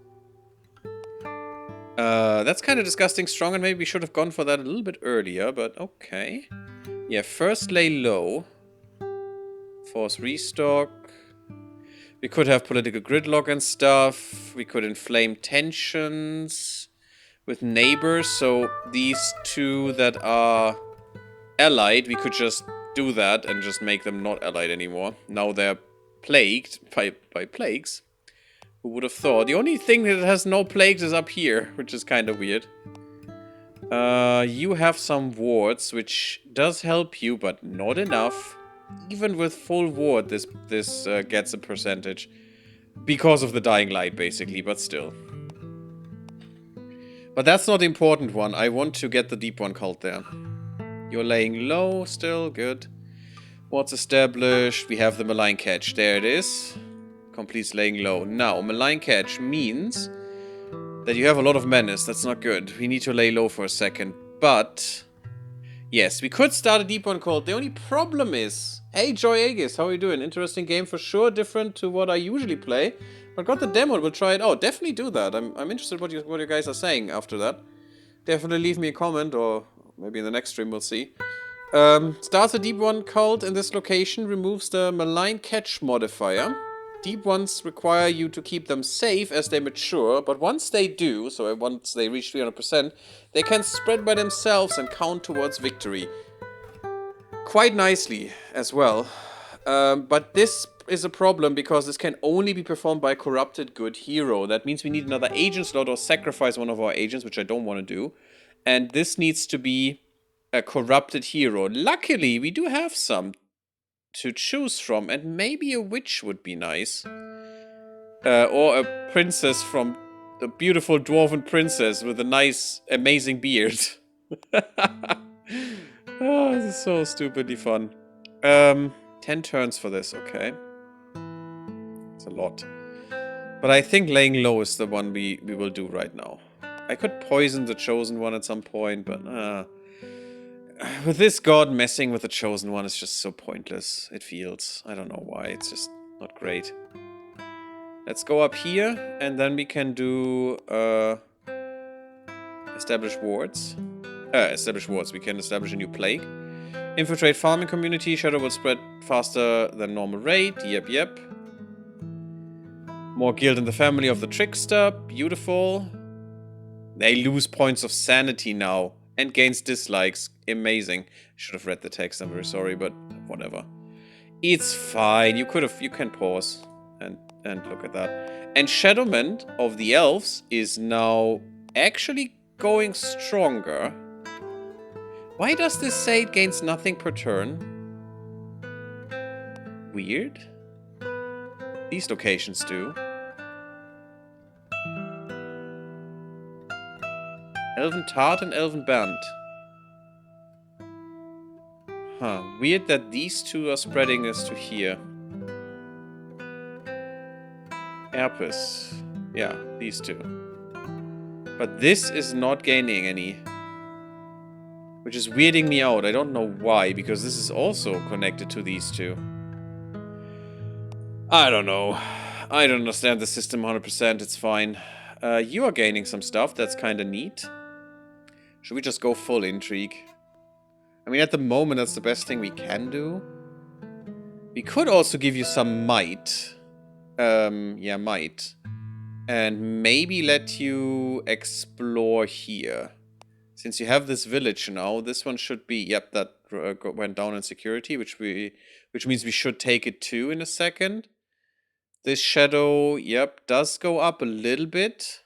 That's kind of disgusting strong, and maybe we should have gone for that a little bit earlier, but okay. Yeah, first lay low. Force restock. We could have political gridlock and stuff. We could inflame tensions with neighbors, so these two that are allied, we could just do that and just make them not allied anymore. Now they're plagued by plagues. Who would have thought? The only thing that has no plagues is up here, which is kind of weird. You have some wards, which does help you, but not enough. Even with full ward, this gets a percentage. Because of the dying light, basically, but still. But that's not the important one. I want to get the deep one cult there. You're laying low still, good. What's established? We have the malign catch. There it is. Completes laying low. Now, malign catch means that you have a lot of menace. That's not good. We need to lay low for a second. But, yes, we could start a deep one called. The only problem is, hey, Joy Aegis, how are you doing? Interesting game for sure, different to what I usually play. But got the demo, we'll try it out. Definitely do that. I'm interested what you guys are saying after that. Definitely leave me a comment, or maybe in the next stream we'll see. Starts a deep one cult in this location, removes the malign catch modifier. Deep ones require you to keep them safe as they mature, but once they do, so once they reach 300%, they can spread by themselves and count towards victory. Quite nicely as well. But this is a problem because this can only be performed by a corrupted good hero. That means we need another agent slot or sacrifice one of our agents, which I don't want to do. And this needs to be a corrupted hero. Luckily, we do have some to choose from, and maybe a witch would be nice. Or a princess from... a beautiful dwarven princess with a nice, amazing beard. Oh, this is so stupidly fun. 10 turns for this, okay. It's a lot. But I think laying low is the one we will do right now. I could poison the chosen one at some point, but... with this god messing with the Chosen One is just so pointless, it feels. I don't know why, it's just not great. Let's go up here, and then we can do, establish wards. Establish wards, we can establish a new plague. Infiltrate farming community, shadow will spread faster than normal rate, yep. More guild in the family of the trickster, beautiful. They lose points of sanity now. And gains dislikes. Amazing. Should have read the text, I'm very sorry, but whatever. It's fine. You can pause and look at that. And Shadowment of the elves is now actually going stronger. Why does this say it gains nothing per turn? Weird. These locations do. Elven Tart and Elven Band. Huh. Weird that these two are spreading us to here. Erpis. Yeah, these two. But this is not gaining any. Which is weirding me out. I don't know why, because this is also connected to these two. I don't know. I don't understand the system 100%. It's fine. You are gaining some stuff. That's kind of neat. Should we just go full intrigue? I mean, at the moment, that's the best thing we can do. We could also give you some might. Yeah, might. And maybe let you explore here. Since you have this village now, this one should be... Yep, that went down in security, which means we should take it too in a second. This shadow, yep, does go up a little bit.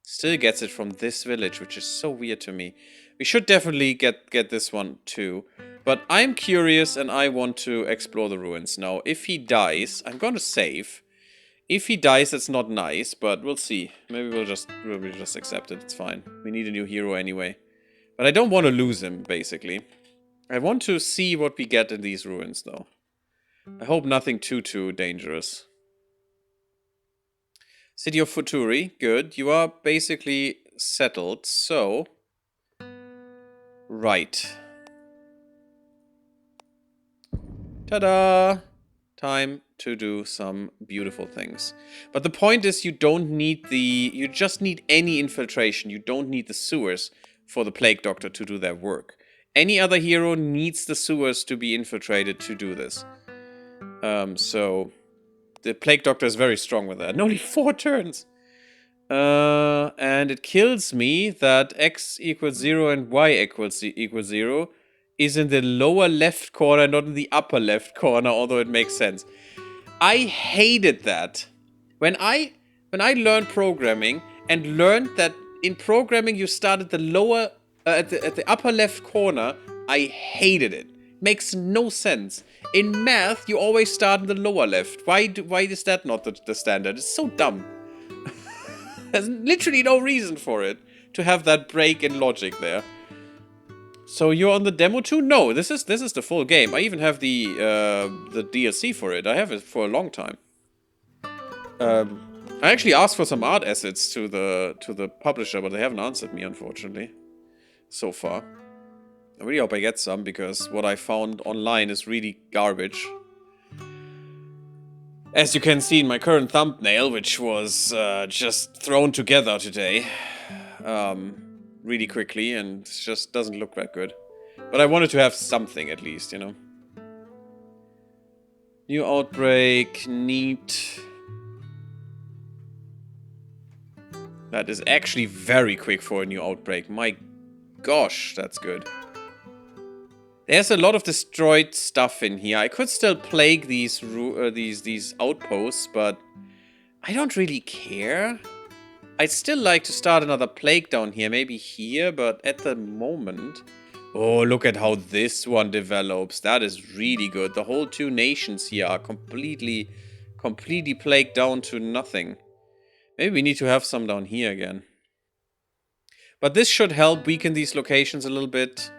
Still gets it from this village, which is so weird to me. We should definitely get this one too. But I'm curious and I want to explore the ruins now. If he dies, I'm going to save. If he dies, it's not nice, but we'll see. Maybe we'll just accept it. It's fine. We need a new hero anyway. But I don't want to lose him, basically. I want to see what we get in these ruins, though. I hope nothing too dangerous. City of Futuri, good. You are basically settled, so... Right. Ta-da! Time to do some beautiful things. But the point is you don't need the... You just need any infiltration. You don't need the sewers for the Plague Doctor to do their work. Any other hero needs the sewers to be infiltrated to do this. So... The Plague Doctor is very strong with that. And only 4 turns! And it kills me that x equals 0 and y equals 0 is in the lower left corner, not in the upper left corner, although it makes sense. I hated that. When I learned programming and learned that in programming you start at the lower, at the upper left corner, I hated it. Makes no sense. In math, you always start in the lower left. Why is that not the standard? It's so dumb. There's literally no reason for it to have that break in logic there. So you're on the demo too? No, this is the full game. I even have the DLC for it. I have it for a long time. I actually asked for some art assets to the publisher, but they haven't answered me, unfortunately, so far. I really hope I get some, because what I found online is really garbage. As you can see in my current thumbnail, which was just thrown together today, really quickly, and it just doesn't look that good. But I wanted to have something at least, you know. New outbreak, neat. That is actually very quick for a new outbreak. My gosh, that's good. There's a lot of destroyed stuff in here. I could still plague these outposts, but I don't really care. I'd still like to start another plague down here, maybe here, but at the moment... Oh, look at how this one develops. That is really good. The whole 2 nations here are completely plagued down to nothing. Maybe we need to have some down here again. But this should help weaken these locations a little bit.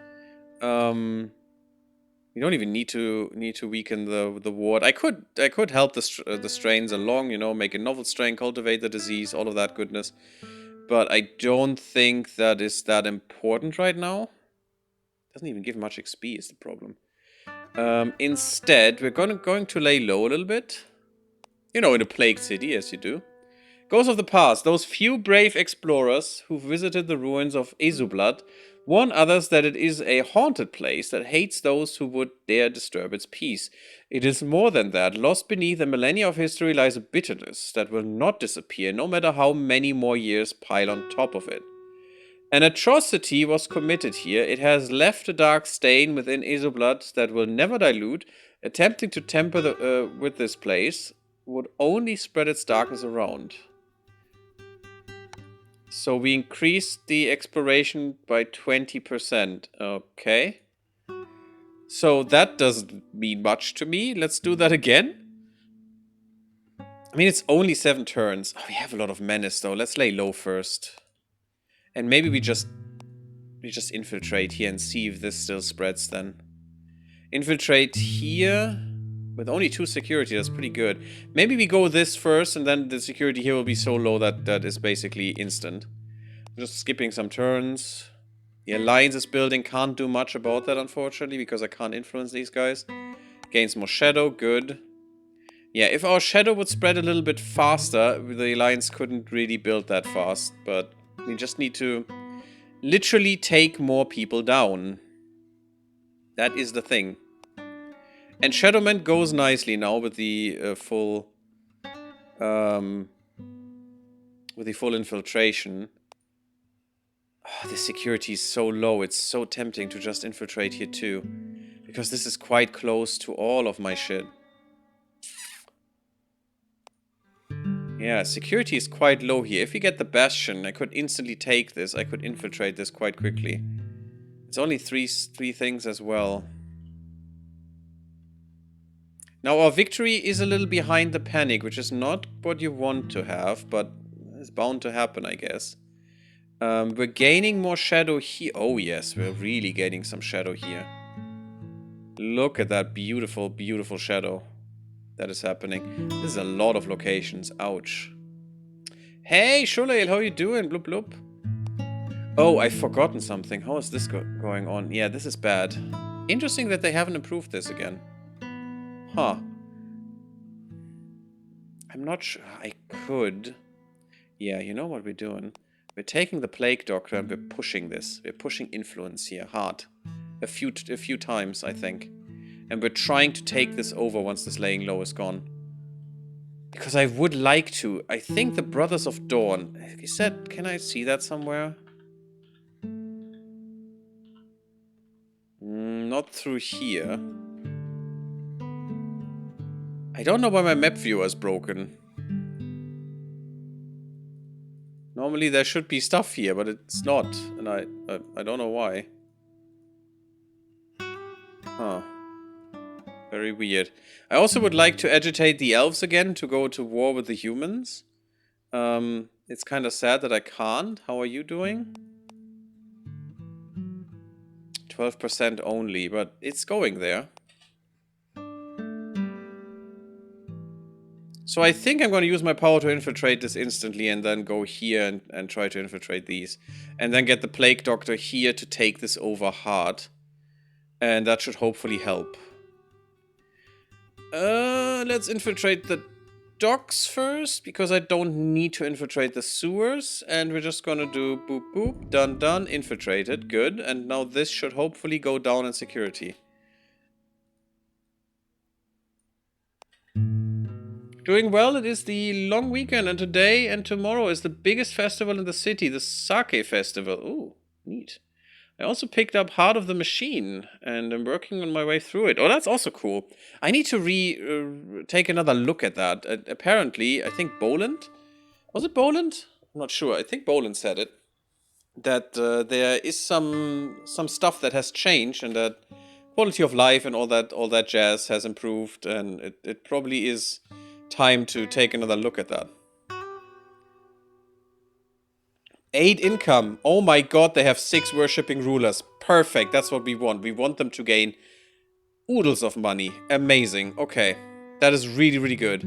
We don't even need to weaken the ward. I could help the strains along, you know, make a novel strain, cultivate the disease, all of that goodness. But I don't think that is that important right now. Doesn't even give much XP is the problem. Instead, we're going to lay low a little bit. You know, in a plagued city, as you do. Ghosts of the past, those few brave explorers who visited the ruins of Ezublad, warn others that it is a haunted place that hates those who would dare disturb its peace. It is more than that. Lost beneath a millennia of history lies a bitterness that will not disappear, no matter how many more years pile on top of it. An atrocity was committed here. It has left a dark stain within Ezublad that will never dilute. Attempting to tamper with this place would only spread its darkness around. So we increased the exploration by 20%. Okay. So that doesn't mean much to me. Let's do that again. I mean, it's only 7 turns. Oh, we have a lot of menace, though. Let's lay low first. And maybe we just infiltrate here and see if this still spreads then. Infiltrate here. With only 2 security, that's pretty good. Maybe we go this first, and then the security here will be so low that that is basically instant. Just skipping some turns. The alliance is building, can't do much about that, unfortunately, because I can't influence these guys. Gains more shadow, good. Yeah, if our shadow would spread a little bit faster, the alliance couldn't really build that fast, but we just need to literally take more people down. That is the thing. And Shadowman goes nicely now with the full infiltration. Oh, the security is so low, it's so tempting to just infiltrate here too. Because this is quite close to all of my shit. Yeah, security is quite low here. If we get the Bastion, I could instantly take this. I could infiltrate this quite quickly. It's only three things as well. Now our victory is a little behind the panic, which is not what you want to have, but it's bound to happen, I guess. We're gaining more shadow here. Oh yes, we're really gaining some shadow here. Look at that beautiful, beautiful shadow that is happening. This is a lot of locations. Ouch. Hey, Shulail, how you doing? Bloop bloop. Oh, I've forgotten something. How is this going on? Yeah, this is bad. Interesting that they haven't improved this again. Huh. I'm not sure. I could. Yeah, you know what we're doing? We're taking the Plague Doctor and we're pushing this. We're pushing influence here hard. A few times, I think. And we're trying to take this over once this laying low is gone. Because I would like to. I think the Brothers of Dawn. Is that... Can I see that somewhere? Not through here. I don't know why my map viewer is broken. Normally there should be stuff here, but it's not. And I don't know why. Huh. Very weird. I also would like to agitate the elves again to go to war with the humans. It's kind of sad that I can't. How are you doing? 12% only, but it's going there. So I think I'm going to use my power to infiltrate this instantly and then go here and try to infiltrate these. And then get the Plague Doctor here to take this over hard. And that should hopefully help. Let's infiltrate the docks first, because I don't need to infiltrate the sewers. And we're just gonna do boop boop, done done, infiltrated, good. And now this should hopefully go down in security. Doing well, it is the long weekend, and today and tomorrow is the biggest festival in the city, the Sake Festival. Ooh, neat. I also picked up Heart of the Machine, and I'm working on my way through it. Oh, that's also cool. I need to take another look at that. Apparently, I think Boland? Was it Boland? I'm not sure. I think Boland said it. That there is some stuff that has changed, and that quality of life and all that jazz has improved, and it probably is time to take another look at that. 8 income. Oh my god, they have 6 worshipping rulers. Perfect, that's what we want. We want them to gain oodles of money. Amazing. Okay, that is really, really good.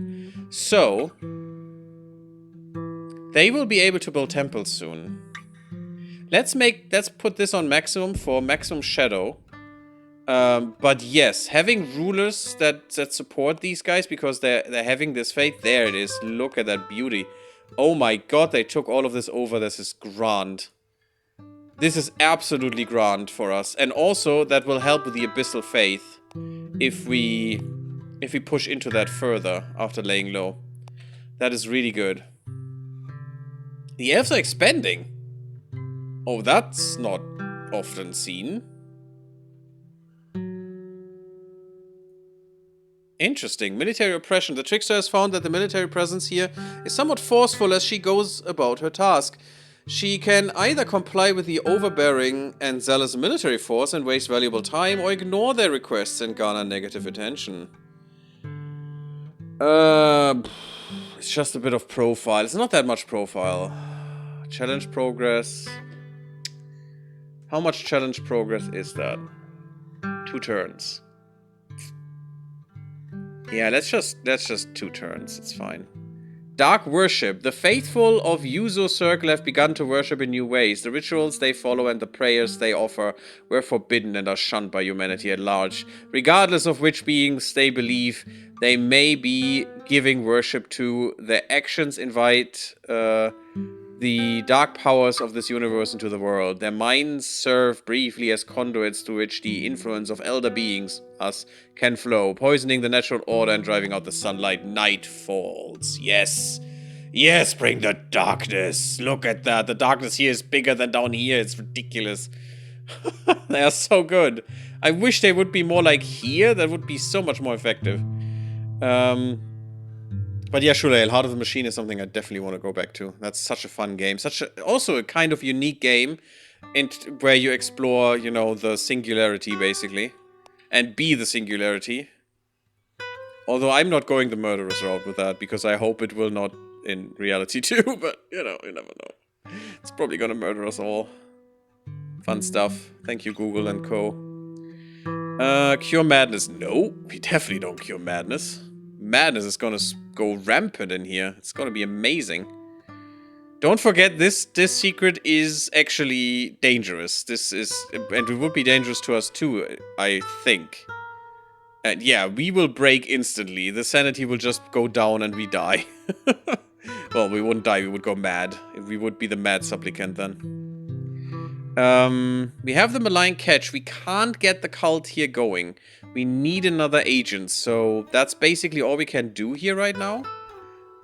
So, they will be able to build temples soon. Let's put this on maximum for maximum shadow. But yes, having rulers that support these guys because they're having this fate. There it is. Look at that beauty. Oh my god, they took all of this over. This is grand. This is absolutely grand for us. And also, that will help with the Abyssal Faith if we push into that further after laying low. That is really good. The elves are expanding. Oh, that's not often seen. Interesting. Military oppression. The trickster has found that the military presence here is somewhat forceful as she goes about her task. She can either comply with the overbearing and zealous military force and waste valuable time, or ignore their requests and garner negative attention. It's just a bit of profile. It's not that much profile. Challenge progress. How much challenge progress is that? 2 turns. Yeah, let's just 2 turns. It's fine. Dark worship. The faithful of Yuzo Circle have begun to worship in new ways. The rituals they follow and the prayers they offer were forbidden and are shunned by humanity at large. Regardless of which beings they believe they may be giving worship to, their actions invite the dark powers of this universe into the world. Their minds serve briefly as conduits through which the influence of elder beings, us, can flow, poisoning the natural order and driving out the sunlight. Night falls. Yes. Yes, bring the darkness. Look at that. The darkness here is bigger than down here. It's ridiculous. They are so good. I wish they would be more like here. That would be so much more effective. But yeah, Shulael, Heart of the Machine is something I definitely want to go back to. That's such a fun game. Also a kind of unique game where you explore, you know, the singularity, basically. And be the singularity. Although I'm not going the murderous route with that, because I hope it will not in reality too, but, you know, you never know. It's probably gonna murder us all. Fun stuff. Thank you, Google and co. Cure madness. No, we definitely don't cure madness. Madness is gonna go rampant in here. It's gonna be amazing. Don't forget, this secret is actually dangerous. And it would be dangerous to us too, I think. And yeah, we will break instantly. The sanity will just go down and we die. Well, we wouldn't die, we would go mad. We would be the mad supplicant then. We have the malign catch. We can't get the cult here going. We need another agent, so that's basically all we can do here right now.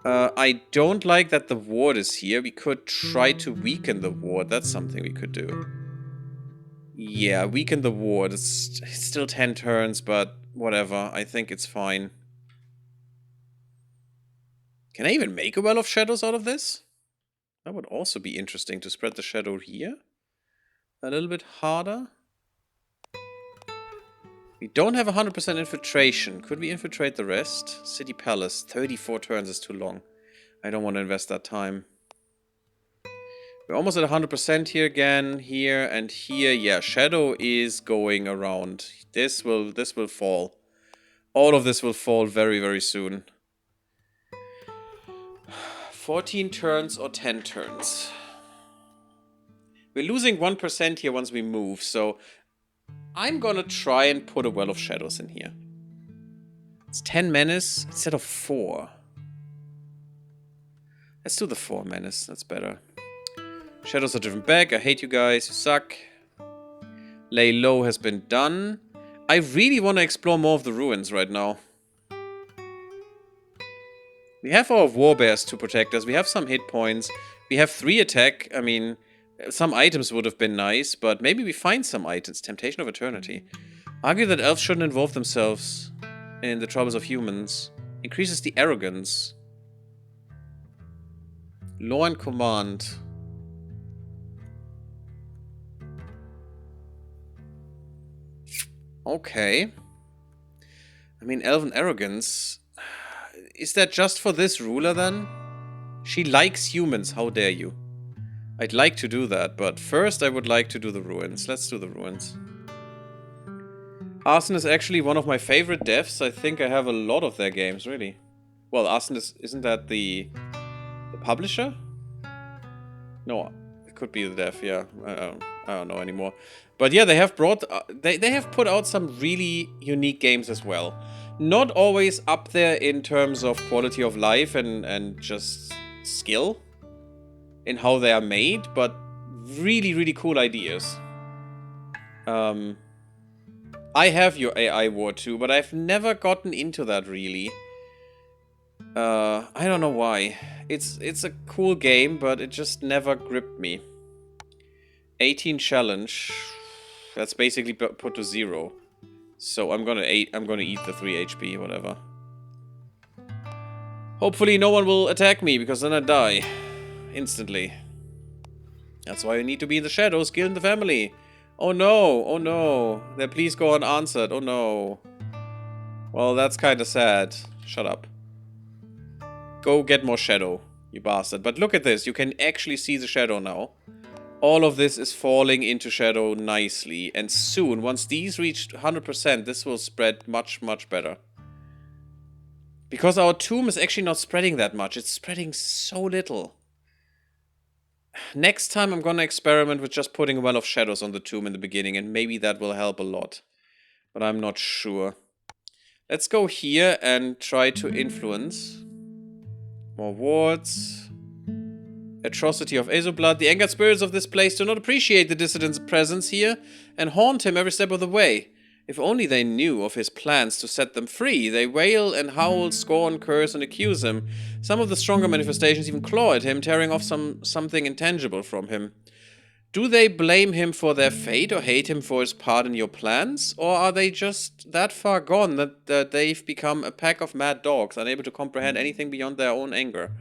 I don't like that the ward is here. We could try to weaken the ward. That's something we could do. Yeah, weaken the ward. It's still 10 turns, but whatever. I think it's fine. Can I even make a Well of Shadows out of this? That would also be interesting to spread the shadow here. A little bit harder. We don't have 100% infiltration. Could we infiltrate the rest? City Palace. 34 turns is too long. I don't want to invest that time. We're almost at 100% here again. Here and here. Yeah, shadow is going around. This will fall. All of this will fall very, very soon. 14 turns or 10 turns. We're losing 1% here once we move, so I'm gonna try and put a Well of Shadows in here. It's 10 menace instead of 4. Let's do the 4 menace, that's better. Shadows are driven back, I hate you guys, you suck. Lay low has been done. I really want to explore more of the ruins right now. We have our warbears to protect us, we have some hit points, we have 3 attack, I mean... Some items would have been nice, but maybe we find some items. Temptation of Eternity. Argue that elves shouldn't involve themselves in the troubles of humans. Increases the arrogance. Law and command. Okay. I mean, elven arrogance. Is that just for this ruler then? She likes humans, how dare you? I'd like to do that, but first I would like to do the ruins. Let's do the ruins. Arson is actually one of my favorite devs. I think I have a lot of their games, really. Well, Arson isn't that the publisher? No, could be the dev, yeah. I don't know anymore. But yeah, they have brought... they have put out some really unique games as well. Not always up there in terms of quality of life and just skill in how they are made, but really, really cool ideas. I have your AI War 2, but I've never gotten into that really. I don't know why. It's a cool game, but it just never gripped me. 18 challenge. That's basically put to 0. So I'm gonna eat the 3 HP, whatever. Hopefully no one will attack me, because then I die. Instantly. That's why you need to be in the shadows, killing the family. Oh no, oh no. Then please go unanswered, oh no. Well, that's kinda sad. Shut up. Go get more shadow, you bastard. But look at this, you can actually see the shadow now. All of this is falling into shadow nicely. And soon, once these reach 100%, this will spread much, much better. Because our tomb is actually not spreading that much. It's spreading so little. Next time I'm gonna experiment with just putting a well of shadows on the tomb in the beginning. And maybe that will help a lot. But I'm not sure. Let's go here and try to influence. More wards. Atrocity of Azoblood. The angered spirits of this place do not appreciate the dissident's presence here and haunt him every step of the way. If only they knew of his plans to set them free. They wail and howl, scorn, curse, and accuse him. Some of the stronger manifestations even claw at him, tearing off something intangible from him. Do they blame him for their fate or hate him for his part in your plans? Or are they just that far gone that they've become a pack of mad dogs, unable to comprehend anything beyond their own anger?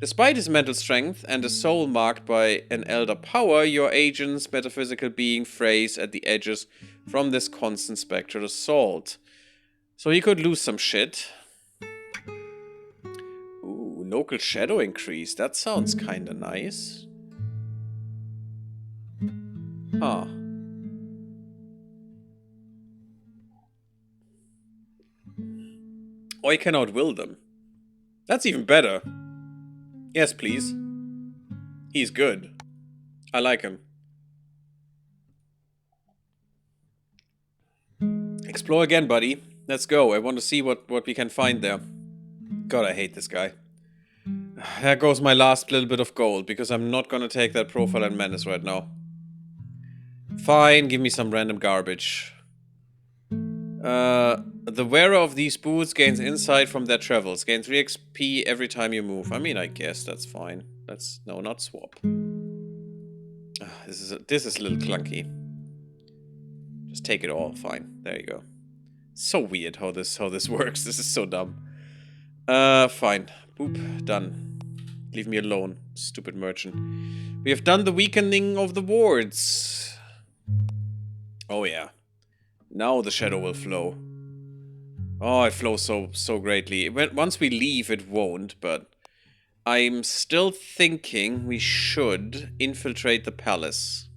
Despite his mental strength and a soul marked by an elder power, your agent's metaphysical being frays at the edges from this constant spectral assault. So he could lose some shit. Ooh, local shadow increase. That sounds kinda nice. Huh. Or I can outwill them. That's even better. Yes, please. He's good. I like him. Explore again, buddy. Let's go. I want to see what we can find there. God, I hate this guy. There goes my last little bit of gold, because I'm not gonna take that profile and menace right now. Fine, give me some random garbage. The wearer of these boots gains insight from their travels. Gain 3 XP every time you move. I mean, I guess that's fine. No, not swap. This is a little clunky. Just take it all. Fine. There you go. So weird how this works. This is so dumb. Fine. Boop. Done. Leave me alone, stupid merchant. We have done the weakening of the wards. Oh yeah. Now the shadow will flow. Oh, it flows so greatly. Once we leave, it won't, but I'm still thinking we should infiltrate the palace.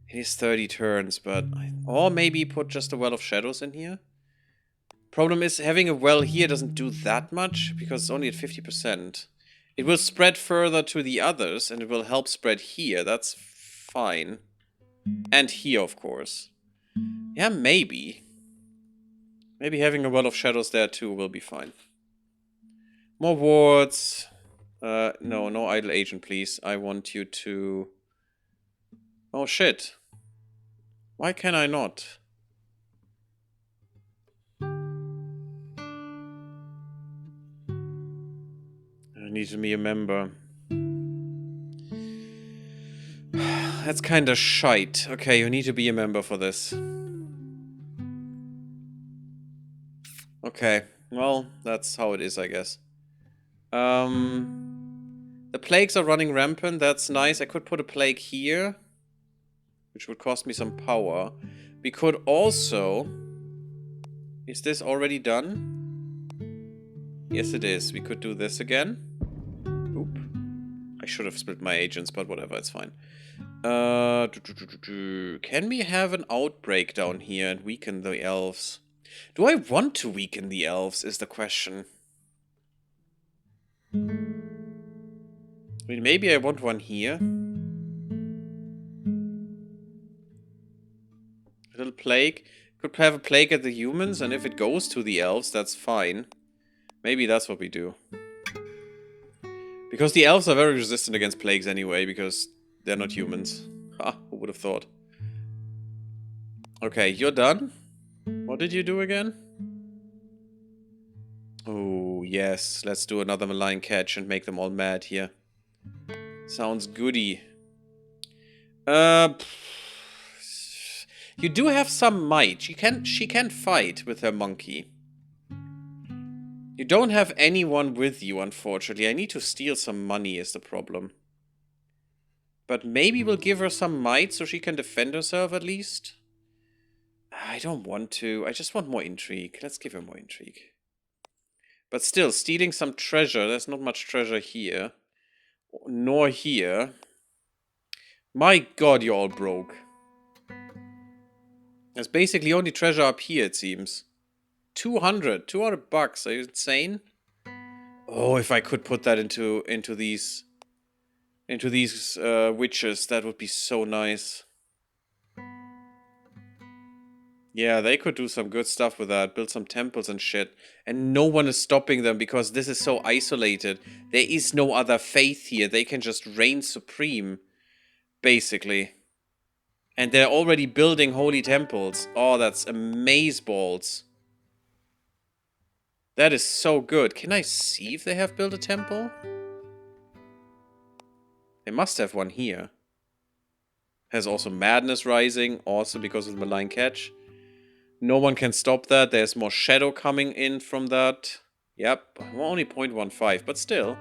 It is 30 turns, but... Or maybe put just a well of shadows in here? Problem is, having a well here doesn't do that much, because it's only at 50%. It will spread further to the others, and it will help spread here. That's fine. And here, of course. Yeah, maybe. Maybe having a well of shadows there too will be fine. More wards. No idle agent, please. I want you to... Oh, shit. Why can I not? I need to be a member. That's kinda shite. Okay, you need to be a member for this. Okay, well, that's how it is, I guess. The plagues are running rampant, that's nice. I could put a plague here, which would cost me some power. We could also... Is this already done? Yes, it is. We could do this again. Oop. I should have split my agents, but whatever, it's fine. Can we have an outbreak down here and weaken the elves? Do I want to weaken the elves, is the question. I mean, maybe I want one here. plague. Could have a plague at the humans, and if it goes to the elves, that's fine. Maybe that's what we do. Because the elves are very resistant against plagues anyway, because they're not humans. Ha, who would have thought? Okay, you're done? What did you do again? Oh, yes. Let's do another malign catch and make them all mad here. Sounds goody. You do have some might. She can fight with her monkey. You don't have anyone with you, unfortunately. I need to steal some money is the problem. But maybe we'll give her some might so she can defend herself at least. I don't want to. I just want more intrigue. Let's give her more intrigue. But still, stealing some treasure. There's not much treasure here. Nor here. My god, you're all broke. There's basically only treasure up here, it seems. 200 bucks. Are you insane? Oh, if I could put that into these witches, that would be so nice. Yeah, they could do some good stuff with that. Build some temples and shit. And no one is stopping them because this is so isolated. There is no other faith here. They can just reign supreme, basically. And they're already building holy temples. Oh, that's amazeballs. That is so good. Can I see if they have built a temple? They must have one here. Has also Madness Rising, also because of the Malign Catch. No one can stop that. There's more shadow coming in from that. Yep, only 0.15, but still.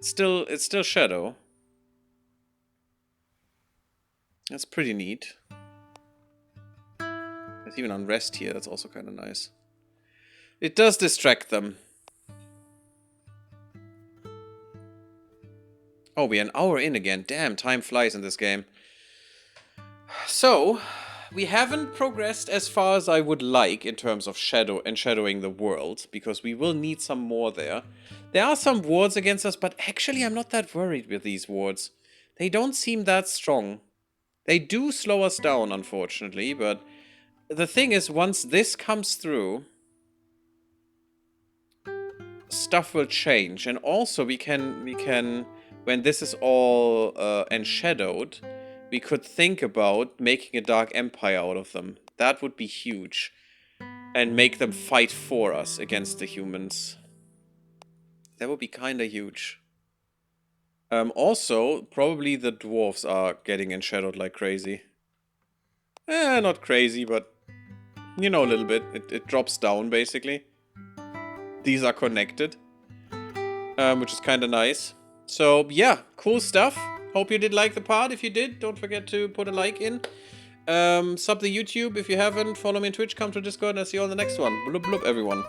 It's still shadow. That's pretty neat. There's even unrest here, that's also kind of nice. It does distract them. Oh, we're an hour in again. Damn, time flies in this game. So, we haven't progressed as far as I would like in terms of shadowing the world, because we will need some more there. There are some wards against us, but actually I'm not that worried with these wards. They don't seem that strong. They do slow us down, unfortunately, but the thing is, once this comes through, stuff will change. And also we can when this is all enshadowed, we could think about making a Dark Empire out of them. That would be huge. And make them fight for us against the humans. That would be kinda huge. Also, probably the dwarves are getting enshadowed like crazy. Not crazy, but you know, a little bit. It drops down, basically. These are connected. Which is kinda nice. So, yeah, cool stuff. Hope you did like the part. If you did, don't forget to put a like in. Sub the YouTube if you haven't. Follow me on Twitch, come to Discord, and I'll see you on the next one. Blub blub, everyone.